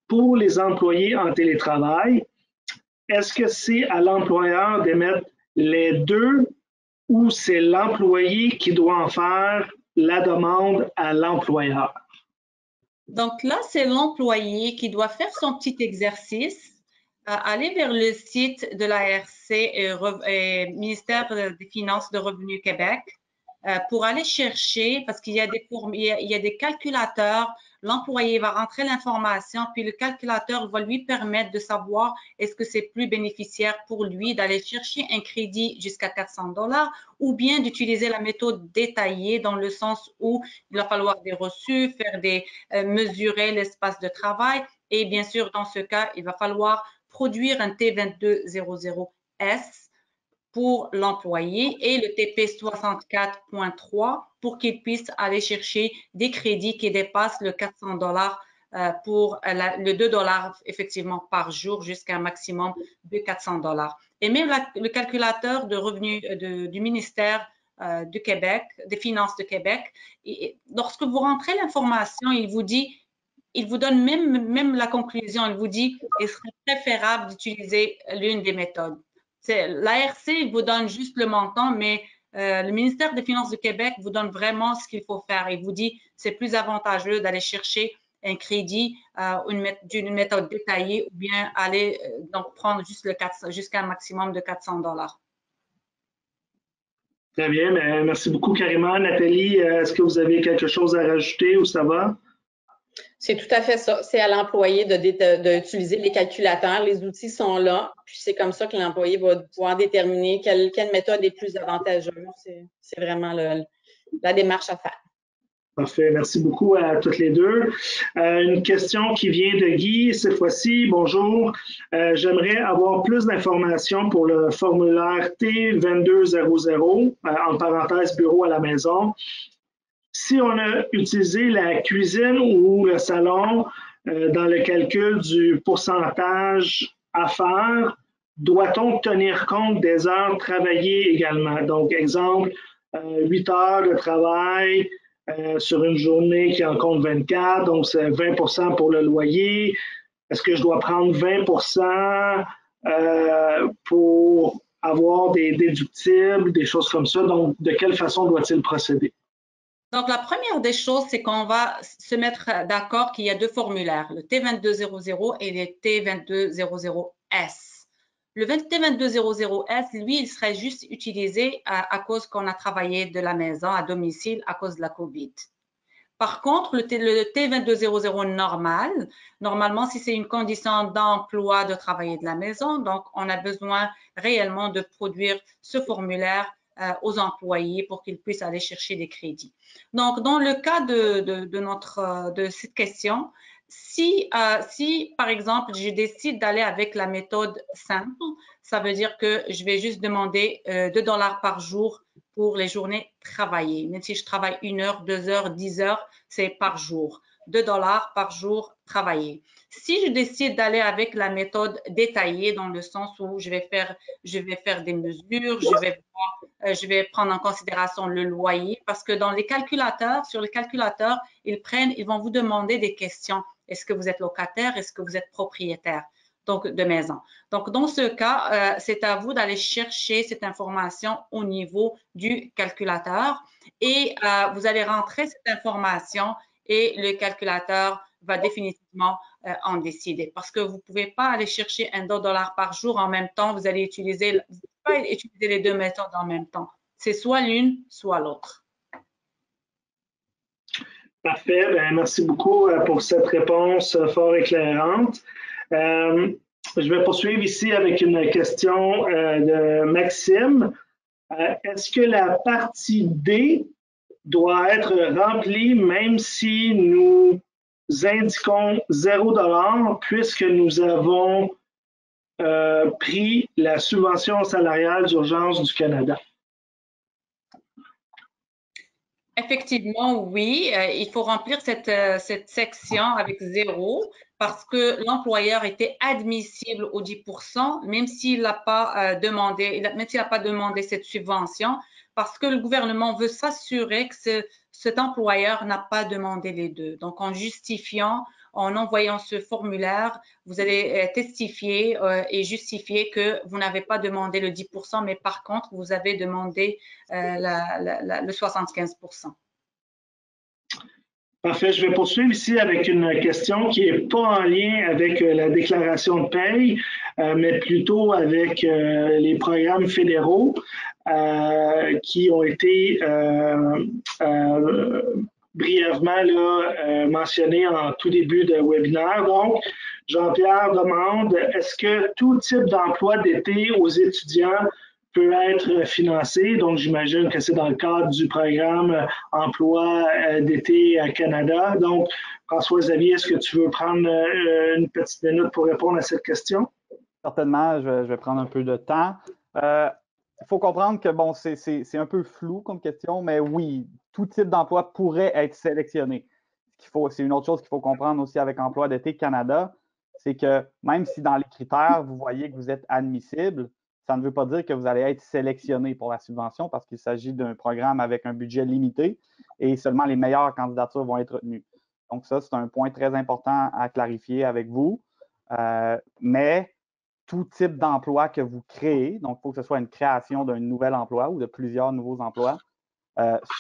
pour les employés en télétravail, est-ce que c'est à l'employeur d'émettre les 2 ou c'est l'employé qui doit en faire la demande à l'employeur? Donc là, c'est l'employé qui doit faire son petit exercice, aller vers le site de l'ARC et ministère des Finances de Revenu Québec pour aller chercher, parce qu'il y a des calculateurs, l'employé va rentrer l'information, puis le calculateur va lui permettre de savoir est-ce que c'est plus bénéficiaire pour lui d'aller chercher un crédit jusqu'à 400 $ ou bien d'utiliser la méthode détaillée dans le sens où il va falloir des reçus, mesurer l'espace de travail et bien sûr, dans ce cas, il va falloir produire un T2200S pour l'employé et le TP 64.3 pour qu'il puisse aller chercher des crédits qui dépassent le 400 $ pour le 2 $ effectivement par jour jusqu'à un maximum de 400 $. Et même le calculateur de revenus du ministère du Québec, des Finances de Québec, lorsque vous rentrez l'information, il vous donne même la conclusion, il vous dit qu'il serait préférable d'utiliser l'une des méthodes. L'ARC vous donne juste le montant, mais le ministère des Finances du Québec vous donne vraiment ce qu'il faut faire. Il vous dit c'est plus avantageux d'aller chercher un crédit d'une méthode détaillée ou bien aller donc prendre juste jusqu'à un maximum de 400 $. Très bien, merci beaucoup Karima. Nathalie, est-ce que vous avez quelque chose à rajouter ou ça va? C'est tout à fait ça. C'est à l'employé d'utiliser les calculateurs. Les outils sont là. Puis c'est comme ça que l'employé va pouvoir déterminer quelle méthode est plus avantageuse. C'est vraiment la démarche à faire. Parfait. Merci beaucoup à toutes les deux. Une question qui vient de Guy cette fois-ci. Bonjour. J'aimerais avoir plus d'informations pour le formulaire T2200, en parenthèse bureau à la maison. Si on a utilisé la cuisine ou le salon dans le calcul du pourcentage à faire, doit-on tenir compte des heures travaillées également? Donc, exemple, 8 heures de travail sur une journée qui en compte 24, donc c'est 20% pour le loyer. Est-ce que je dois prendre 20% pour avoir des déductibles, des choses comme ça? Donc, de quelle façon doit-il procéder? Donc, la première des choses, c'est qu'on va se mettre d'accord qu'il y a deux formulaires, le T2200 et le T2200S. Le T2200S, lui, il serait juste utilisé à cause qu'on a travaillé de la maison à domicile à cause de la COVID. Par contre, le T2200 normal, normalement, si c'est une condition d'emploi de travailler de la maison, donc on a besoin réellement de produire ce formulaire aux employés pour qu'ils puissent aller chercher des crédits. Donc, dans le cas de cette question, si par exemple, je décide d'aller avec la méthode simple, ça veut dire que je vais juste demander 2 $ par jour pour les journées travaillées. Même si je travaille 1 heure, 2 heures, 10 heures, c'est par jour. 2 $ par jour travaillé. Si je décide d'aller avec la méthode détaillée dans le sens où je vais faire des mesures, je vais prendre en considération le loyer parce que dans les calculateurs, sur les calculateurs, ils vont vous demander des questions. Est-ce que vous êtes locataire? Est-ce que vous êtes propriétaire? Donc, de maison. Donc, dans ce cas, c'est à vous d'aller chercher cette information au niveau du calculateur et vous allez rentrer cette information et le calculateur va définitivement en décider parce que vous ne pouvez pas aller chercher $1 par jour en même temps. Vous allez vous ne pouvez pas utiliser les deux méthodes en même temps. C'est soit l'une, soit l'autre. Parfait. Merci beaucoup pour cette réponse fort éclairante. Je vais poursuivre ici avec une question de Maxime. Est-ce que la partie D doit être remplie même si nous indiquons 0 $ puisque nous avons pris la subvention salariale d'urgence du Canada? Effectivement, oui, il faut remplir cette section avec 0 parce que l'employeur était admissible au 10%, même s'il n'a pas demandé cette subvention, parce que le gouvernement veut s'assurer que cet employeur n'a pas demandé les deux. Donc, en justifiant, en envoyant ce formulaire, vous allez testifier et justifier que vous n'avez pas demandé le 10%, mais par contre, vous avez demandé le 75%. Parfait. Je vais poursuivre ici avec une question qui n'est pas en lien avec la déclaration de paye, mais plutôt avec les programmes fédéraux. qui ont été brièvement là, mentionnés en tout début de webinaire. Donc, Jean-Pierre demande, est-ce que tout type d'emploi d'été aux étudiants peut être financé? Donc, j'imagine que c'est dans le cadre du programme Emploi d'été à Canada. Donc, François-Xavier, est-ce que tu veux prendre une petite minute pour répondre à cette question? Certainement, je vais prendre un peu de temps. Il faut comprendre que, bon, c'est un peu flou comme question, mais oui, tout type d'emploi pourrait être sélectionné. C'est une autre chose qu'il faut comprendre aussi avec Emploi d'été Canada, c'est que même si dans les critères, vous voyez que vous êtes admissible, ça ne veut pas dire que vous allez être sélectionné pour la subvention parce qu'il s'agit d'un programme avec un budget limité et seulement les meilleures candidatures vont être retenues. Donc ça, c'est un point très important à clarifier avec vous. Mais tout type d'emploi que vous créez, donc il faut que ce soit une création d'un nouvel emploi ou de plusieurs nouveaux emplois,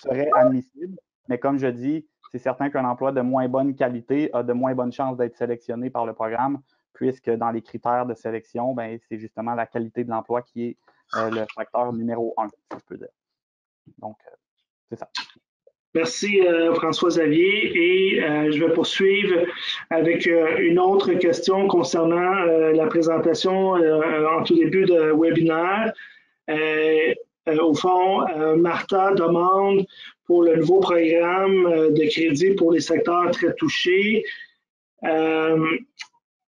serait admissible. Mais comme je dis, c'est certain qu'un emploi de moins bonne qualité a de moins bonnes chances d'être sélectionné par le programme, puisque dans les critères de sélection, c'est justement la qualité de l'emploi qui est le facteur numéro 1, si je peux dire. Donc, c'est ça. Merci François-Xavier et je vais poursuivre avec une autre question concernant la présentation en tout début de webinaire. Au fond, Martha demande pour le nouveau programme de crédit pour les secteurs très touchés.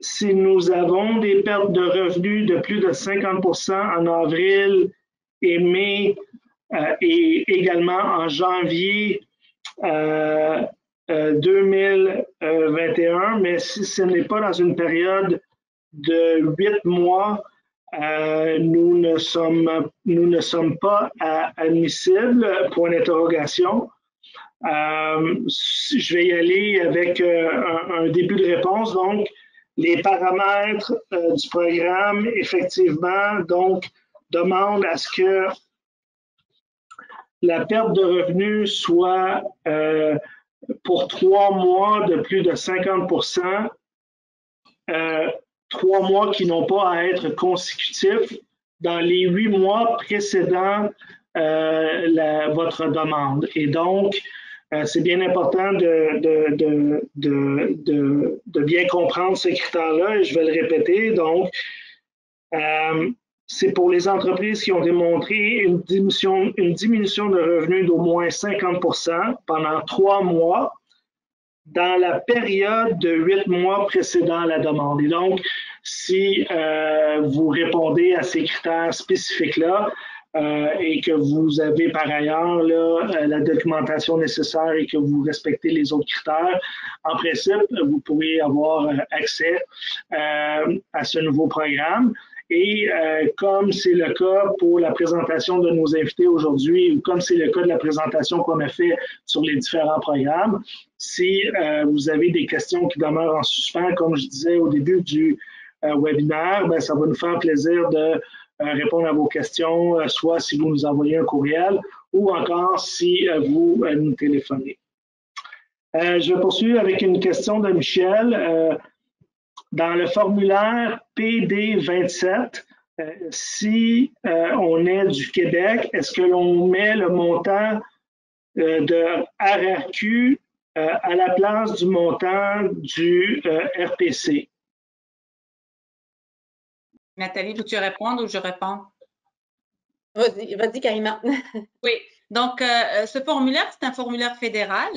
Si nous avons des pertes de revenus de plus de 50% en avril et mai et également en janvier 2021, mais si ce n'est pas dans une période de 8 mois, nous ne sommes pas admissibles, point d'interrogation. Je vais y aller avec un début de réponse. Donc, les paramètres du programme, effectivement, donc, demandent à ce que la perte de revenus soit pour 3 mois de plus de 50%, 3 mois qui n'ont pas à être consécutifs dans les 8 mois précédant votre demande. Et donc, c'est bien important de bien comprendre ces critères-là, et je vais le répéter. Donc, c'est pour les entreprises qui ont démontré une diminution de revenus d'au moins 50% pendant 3 mois dans la période de 8 mois précédant la demande. Et donc, si vous répondez à ces critères spécifiques-là et que vous avez par ailleurs là, la documentation nécessaire et que vous respectez les autres critères, en principe, vous pourrez avoir accès à ce nouveau programme. Et comme c'est le cas pour la présentation de nos invités aujourd'hui, ou comme c'est le cas de la présentation qu'on a fait sur les différents programmes, si vous avez des questions qui demeurent en suspens, comme je disais au début du webinaire, ça va nous faire plaisir de répondre à vos questions, soit si vous nous envoyez un courriel ou encore si vous nous téléphonez. Je vais poursuivre avec une question de Michel. Dans le formulaire PD27, si on est du Québec, est-ce que l'on met le montant de RRQ à la place du montant du RPC? Nathalie, veux-tu répondre ou je réponds? Vas-y, Karima. Oui, donc ce formulaire, c'est un formulaire fédéral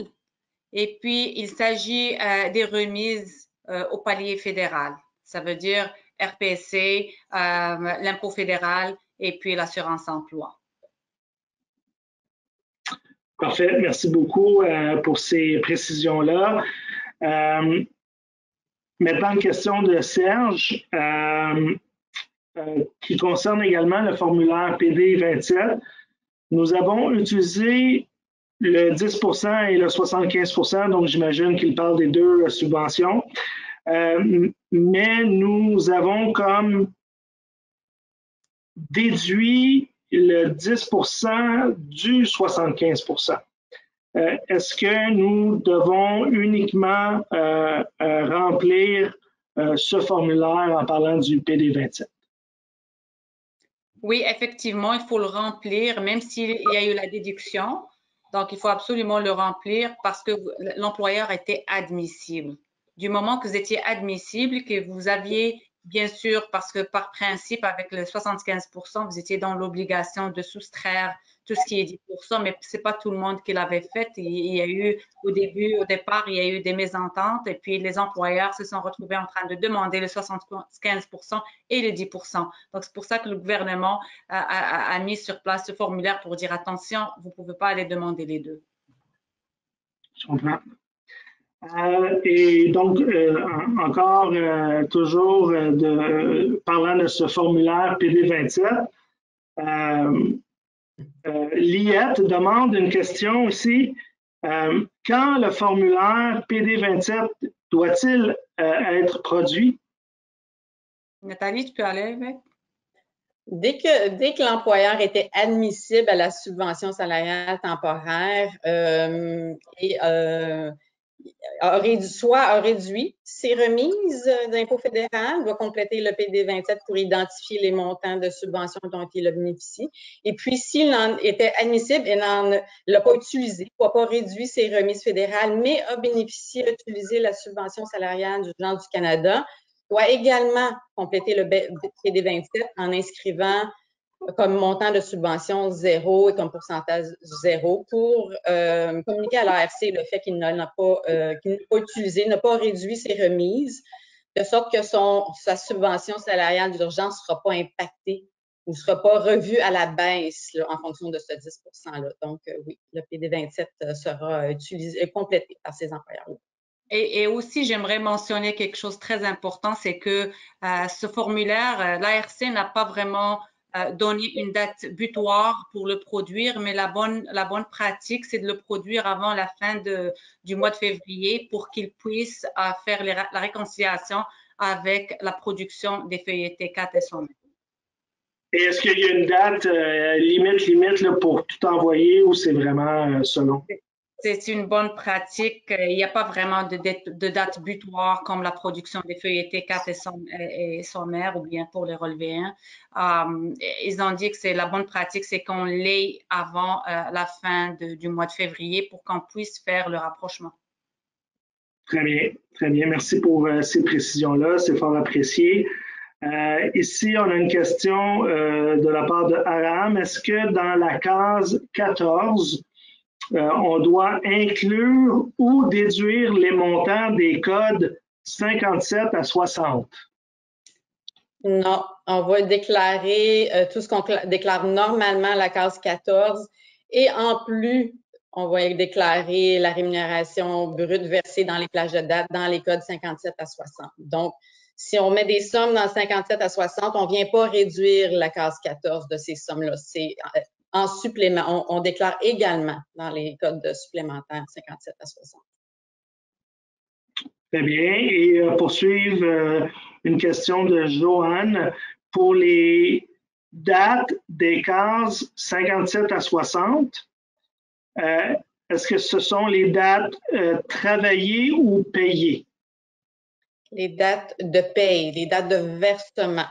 et puis il s'agit des remises au palier fédéral. Ça veut dire RPC, l'impôt fédéral et puis l'assurance emploi. Parfait, merci beaucoup pour ces précisions-là. Maintenant, une question de Serge qui concerne également le formulaire PD27. Nous avons utilisé le 10% et le 75%, donc j'imagine qu'il parle des deux subventions. Mais nous avons comme déduit le 10% du 75%. Est-ce que nous devons uniquement remplir ce formulaire en parlant du PD27? Oui, effectivement, il faut le remplir, même s'il y a eu la déduction. Donc, il faut absolument le remplir parce que l'employeur était admissible. Du moment que vous étiez admissible, que vous aviez, bien sûr, parce que par principe, avec le 75%, vous étiez dans l'obligation de soustraire tout ce qui est 10%, mais c'est pas tout le monde qui l'avait fait. Il y a eu, au départ, il y a eu des mésententes et puis les employeurs se sont retrouvés en train de demander le 75% et le 10%. Donc, c'est pour ça que le gouvernement a mis sur place ce formulaire pour dire attention, vous ne pouvez pas aller demander les deux. Je comprends. Et donc, encore, toujours parlant de ce formulaire PD27, l'IET demande une question aussi. Quand le formulaire PD27 doit-il être produit? Nathalie, tu peux aller avec? Dès que l'employeur était admissible à la subvention salariale temporaire soit a réduit ses remises d'impôt fédéral, doit compléter le PD27 pour identifier les montants de subventions dont il a bénéficié. Et puis, s'il était admissible et ne l'a pas utilisé, n'a pas réduit ses remises fédérales, mais a bénéficié d'utiliser la subvention salariale du Plan du Canada, doit également compléter le PD27 en inscrivant comme montant de subvention 0 et comme pourcentage 0 pour communiquer à l'ARC le fait qu'il n'a pas utilisé, n'a pas réduit ses remises, de sorte que sa subvention salariale d'urgence ne sera pas impactée ou ne sera pas revue à la baisse là, en fonction de ce 10%-là. Donc, oui, le PD27 sera complété par ces employeurs-là. Et aussi, j'aimerais mentionner quelque chose de très important, c'est que ce formulaire, l'ARC n'a pas vraiment donné une date butoir pour le produire, mais la bonne pratique, c'est de le produire avant la fin du mois de février pour qu'il puisse faire la réconciliation avec la production des feuilles T4 et son. Et est-ce qu'il y a une date limite là, pour tout envoyer ou c'est vraiment selon? C'est une bonne pratique. Il n'y a pas vraiment de date butoir comme la production des feuilles T4 et sommaire ou bien pour les relevés 1. Ils ont dit que c'est la bonne pratique, c'est qu'on l'ait avant la fin du mois de février pour qu'on puisse faire le rapprochement. Très bien, très bien. Merci pour ces précisions-là, c'est fort apprécié. Ici, on a une question de la part de Aram. Est-ce que dans la case 14, on doit inclure ou déduire les montants des codes 57 à 60? Non, on va déclarer tout ce qu'on déclare normalement à la case 14 et en plus, on va déclarer la rémunération brute versée dans les plages de date dans les codes 57 à 60. Donc, si on met des sommes dans 57 à 60, on ne vient pas réduire la case 14 de ces sommes-là. C'est en supplément. On déclare également dans les codes supplémentaires 57 à 60. Très bien. Et poursuivre une question de Joanne. Pour les dates des cases 57 à 60, est-ce que ce sont les dates travaillées ou payées? Les dates de paye, les dates de versement.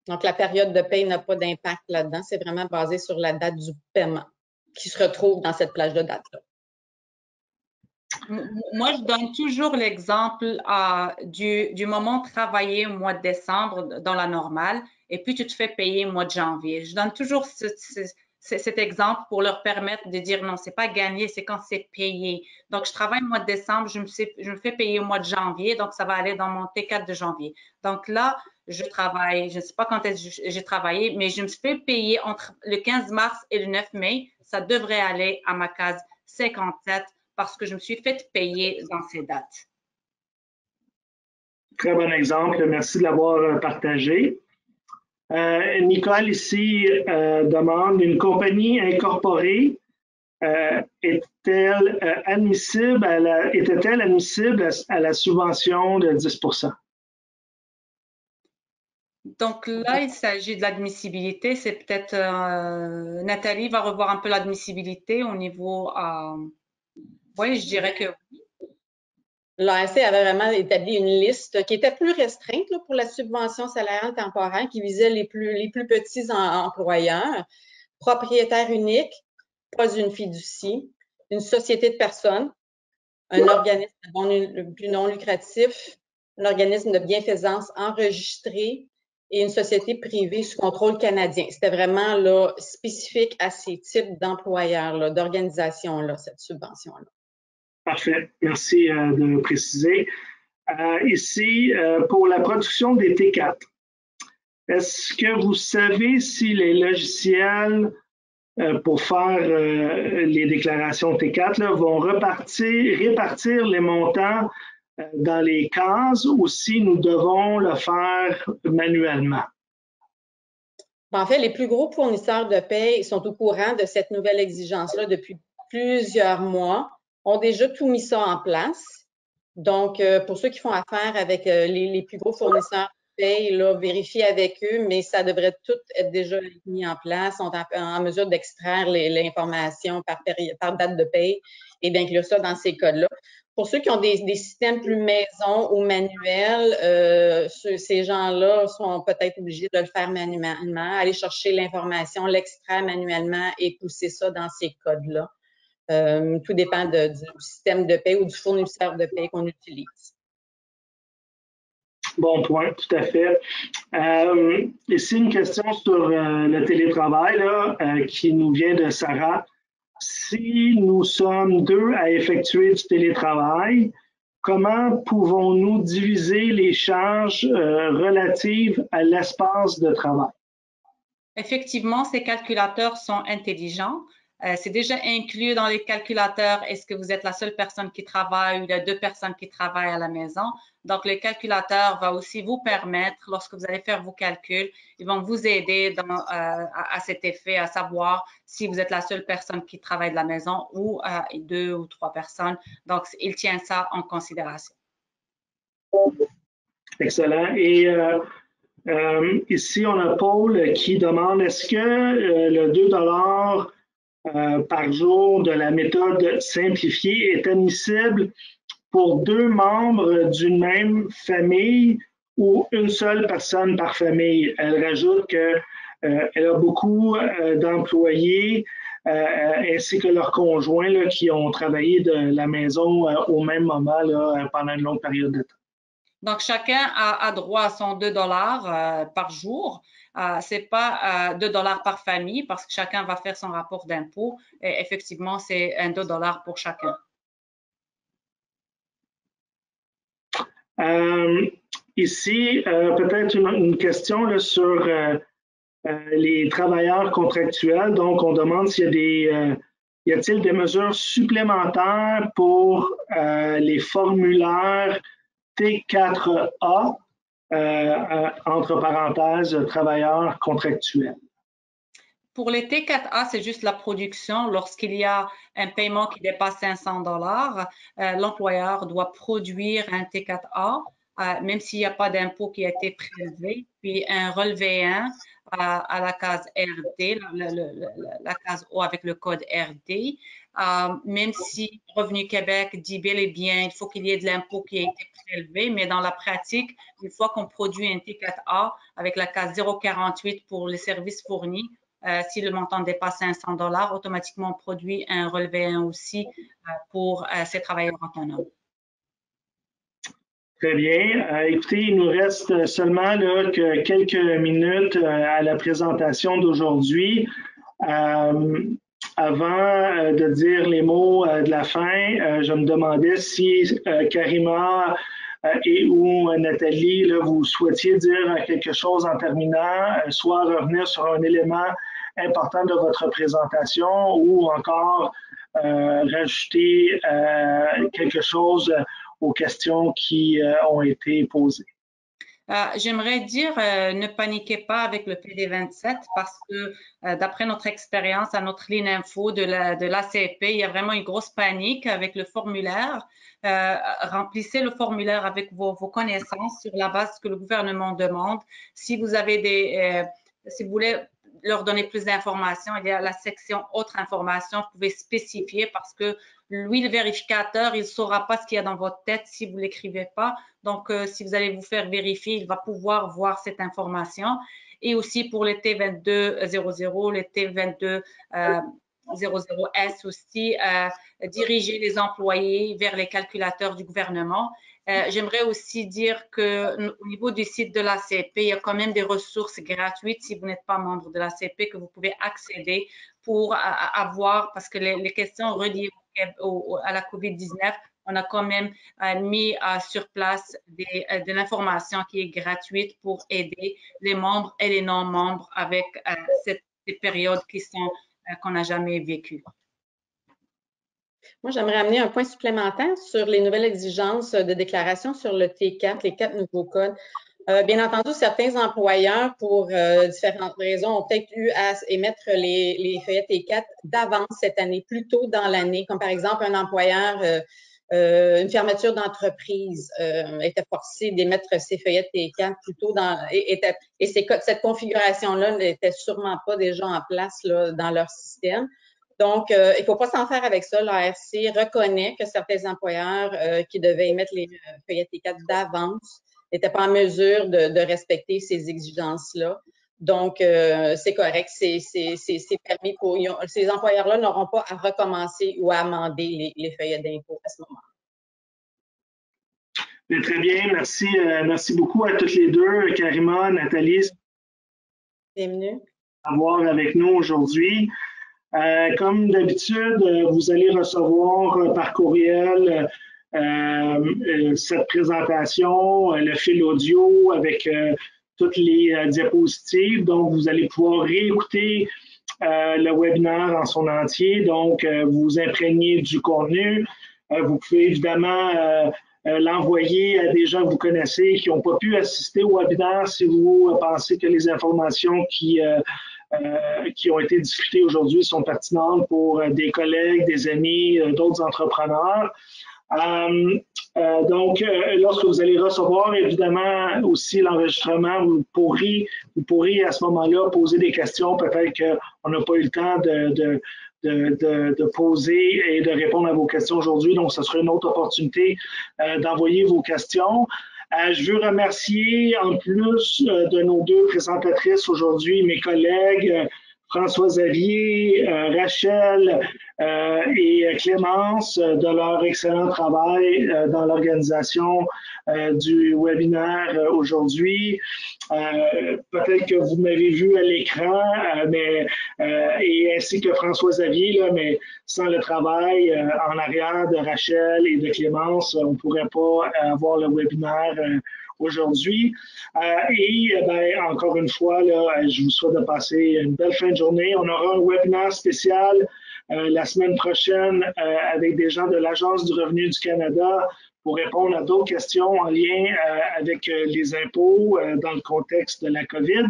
Donc, la période de paye n'a pas d'impact là-dedans. C'est vraiment basé sur la date du paiement qui se retrouve dans cette plage de date-là. Moi, je donne toujours l'exemple du moment travaillé au mois de décembre dans la normale et puis tu te fais payer au mois de janvier. Je donne toujours cet exemple pour leur permettre de dire non, c'est pas gagné, c'est quand c'est payé. Donc, je travaille au mois de décembre, je me fais payer au mois de janvier, donc ça va aller dans mon T4 de janvier. Donc là, je travaille, je ne sais pas quand j'ai travaillé, mais je me fais payer entre le 15 mars et le 9 mai. Ça devrait aller à ma case 57 parce que je me suis fait payer dans ces dates. Très bon exemple. Merci de l'avoir partagé. Nicole ici demande, une compagnie incorporée était-elle admissible à la subvention de 10%? Donc là, il s'agit de l'admissibilité. C'est peut-être Nathalie va revoir un peu l'admissibilité au niveau. Oui, je dirais que oui. l'ARC avait vraiment établi une liste qui était plus restreinte là, pour la subvention salariale temporaire qui visait les plus petits employeurs, propriétaire unique, pas une fiducie, une société de personnes, un organisme de but non lucratif, un organisme de bienfaisance enregistré et une société privée sous contrôle canadien. C'était vraiment là, spécifique à ces types d'employeurs, d'organisations-là, cette subvention-là. Parfait. Merci de préciser. Ici, pour la production des T4, est-ce que vous savez si les logiciels pour faire les déclarations T4 là, vont répartir les montants dans les cases ou si nous devons le faire manuellement? En fait, les plus gros fournisseurs de paie sont au courant de cette nouvelle exigence-là depuis plusieurs mois, ont déjà tout mis ça en place. Donc, pour ceux qui font affaire avec les plus gros fournisseurs de paie, là, vérifiez avec eux, mais ça devrait tout être déjà mis en place. On est en mesure d'extraire l'information par date de paie et d'inclure ça dans ces codes-là. Pour ceux qui ont des systèmes plus maison ou manuels, ces gens-là sont peut-être obligés de le faire manuellement, aller chercher l'information, l'extraire manuellement et pousser ça dans ces codes-là. Tout dépend du système de paie ou du fournisseur de paie qu'on utilise. Bon point, tout à fait. Ici, une question sur le télétravail là, qui nous vient de Sarah. Si nous sommes 2 à effectuer du télétravail, comment pouvons-nous diviser les charges relatives à l'espace de travail? Effectivement, ces calculateurs sont intelligents. C'est déjà inclus dans les calculateurs. Est-ce que vous êtes la seule personne qui travaille ou il y a 2 personnes qui travaillent à la maison? Donc, le calculateur va aussi vous permettre, lorsque vous allez faire vos calculs, ils vont vous aider à cet effet, à savoir si vous êtes la seule personne qui travaille de la maison ou 2 ou 3 personnes. Donc, il tient ça en considération. Excellent. Et ici, on a Paul qui demande, est-ce que le 2 par jour de la méthode simplifiée est admissible pour 2 membres d'une même famille ou une seule personne par famille? Elle rajoute qu'elle a beaucoup d'employés ainsi que leurs conjoints là, qui ont travaillé de la maison au même moment là, pendant une longue période de temps. Donc, chacun a droit à son 2 par jour. C'est pas 2 par famille parce que chacun va faire son rapport d'impôt. Effectivement, c'est un 2 pour chacun. Ici, peut-être une question là, sur les travailleurs contractuels. Donc, on demande s'il y a-t-il des mesures supplémentaires pour les formulaires T4A, entre parenthèses, travailleurs contractuels. Pour les T4A, c'est juste la production. Lorsqu'il y a un paiement qui dépasse 500 $, l'employeur doit produire un T4A, même s'il n'y a pas d'impôt qui a été prélevé, puis un relevé 1 à la case RD, la case O avec le code RD. Même si Revenu Québec dit bel et bien, il faut qu'il y ait de l'impôt qui a été prélevé, mais dans la pratique, une fois qu'on produit un T4A avec la case 048 pour les services fournis, si le montant dépasse 500 $, automatiquement on produit un relevé 1 aussi pour ces travailleurs autonomes. Très bien. Écoutez, il nous reste seulement là, que quelques minutes à la présentation d'aujourd'hui. Avant de dire les mots de la fin, je me demandais si Karima et ou Nathalie, là, vous souhaitiez dire quelque chose en terminant, soit revenir sur un élément important de votre présentation ou encore rajouter quelque chose aux questions qui ont été posées. J'aimerais dire, ne paniquez pas avec le PD27 parce que d'après notre expérience à notre ligne info de l'ACP, il y a vraiment une grosse panique avec le formulaire. Remplissez le formulaire avec vos connaissances sur la base que le gouvernement demande. Si vous avez si vous voulez leur donner plus d'informations. Il y a la section autres informations. Vous pouvez spécifier parce que lui, le vérificateur, il ne saura pas ce qu'il y a dans votre tête si vous ne l'écrivez pas. Donc, si vous allez vous faire vérifier, il va pouvoir voir cette information. Et aussi pour le T2200, le T2200S aussi, diriger les employés vers les calculateurs du gouvernement. J'aimerais aussi dire qu'au niveau du site de l'ACP, il y a quand même des ressources gratuites si vous n'êtes pas membre de l'ACP que vous pouvez accéder pour avoir, parce que les questions reliées à la COVID-19, on a quand même mis sur place de l'information qui est gratuite pour aider les membres et les non-membres avec ces périodes qu'on n'a jamais vécues. Moi, j'aimerais amener un point supplémentaire sur les nouvelles exigences de déclaration sur le T4, les 4 nouveaux codes. Bien entendu, certains employeurs, pour différentes raisons, ont peut-être eu à émettre les feuillets T4 d'avance cette année, plus tôt dans l'année, comme par exemple un employeur, une fermeture d'entreprise était forcé d'émettre ses feuillets T4 plus tôt et cette configuration-là n'était sûrement pas déjà en place là, dans leur système. Donc, il ne faut pas s'en faire avec ça. L'ARC reconnaît que certains employeurs qui devaient émettre les feuillets T4 d'avance n'étaient pas en mesure de respecter ces exigences-là. Donc, c'est correct, c'est permis pour ces employeurs-là n'auront pas à recommencer ou à amender les feuillets d'impôt à ce moment-là. Très bien, merci. Merci beaucoup à toutes les deux, Karima, Nathalie. Bienvenue. À voir avec nous aujourd'hui. Comme d'habitude, vous allez recevoir par courriel cette présentation, le fil audio avec toutes les diapositives. Donc, vous allez pouvoir réécouter le webinaire en son entier. Donc, vous imprégnez du contenu. Vous pouvez évidemment l'envoyer à des gens que vous connaissez qui n'ont pas pu assister au webinaire si vous pensez que les informations qui ont été discutées aujourd'hui sont pertinentes pour des collègues, des amis, d'autres entrepreneurs. Donc, lorsque vous allez recevoir évidemment aussi l'enregistrement, vous pourrez à ce moment-là poser des questions. Peut-être qu'on n'a pas eu le temps de poser et de répondre à vos questions aujourd'hui. Donc, ce sera une autre opportunité d'envoyer vos questions. Je veux remercier en plus de nos deux présentatrices aujourd'hui, mes collègues François Xavier, Rachel et Clémence de leur excellent travail dans l'organisation du webinaire aujourd'hui. Peut-être que vous m'avez vu à l'écran, et ainsi que François Xavier, là, mais sans le travail en arrière de Rachel et de Clémence, on ne pourrait pas avoir le webinaire aujourd'hui. Encore une fois, là, je vous souhaite de passer une belle fin de journée. On aura un webinaire spécial la semaine prochaine avec des gens de l'Agence du revenu du Canada pour répondre à d'autres questions en lien avec les impôts dans le contexte de la COVID.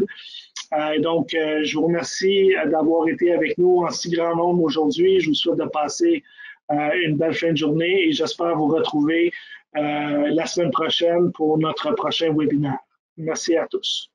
Donc, je vous remercie d'avoir été avec nous en si grand nombre aujourd'hui. Je vous souhaite de passer une belle fin de journée et j'espère vous retrouver la semaine prochaine pour notre prochain webinaire. Merci à tous.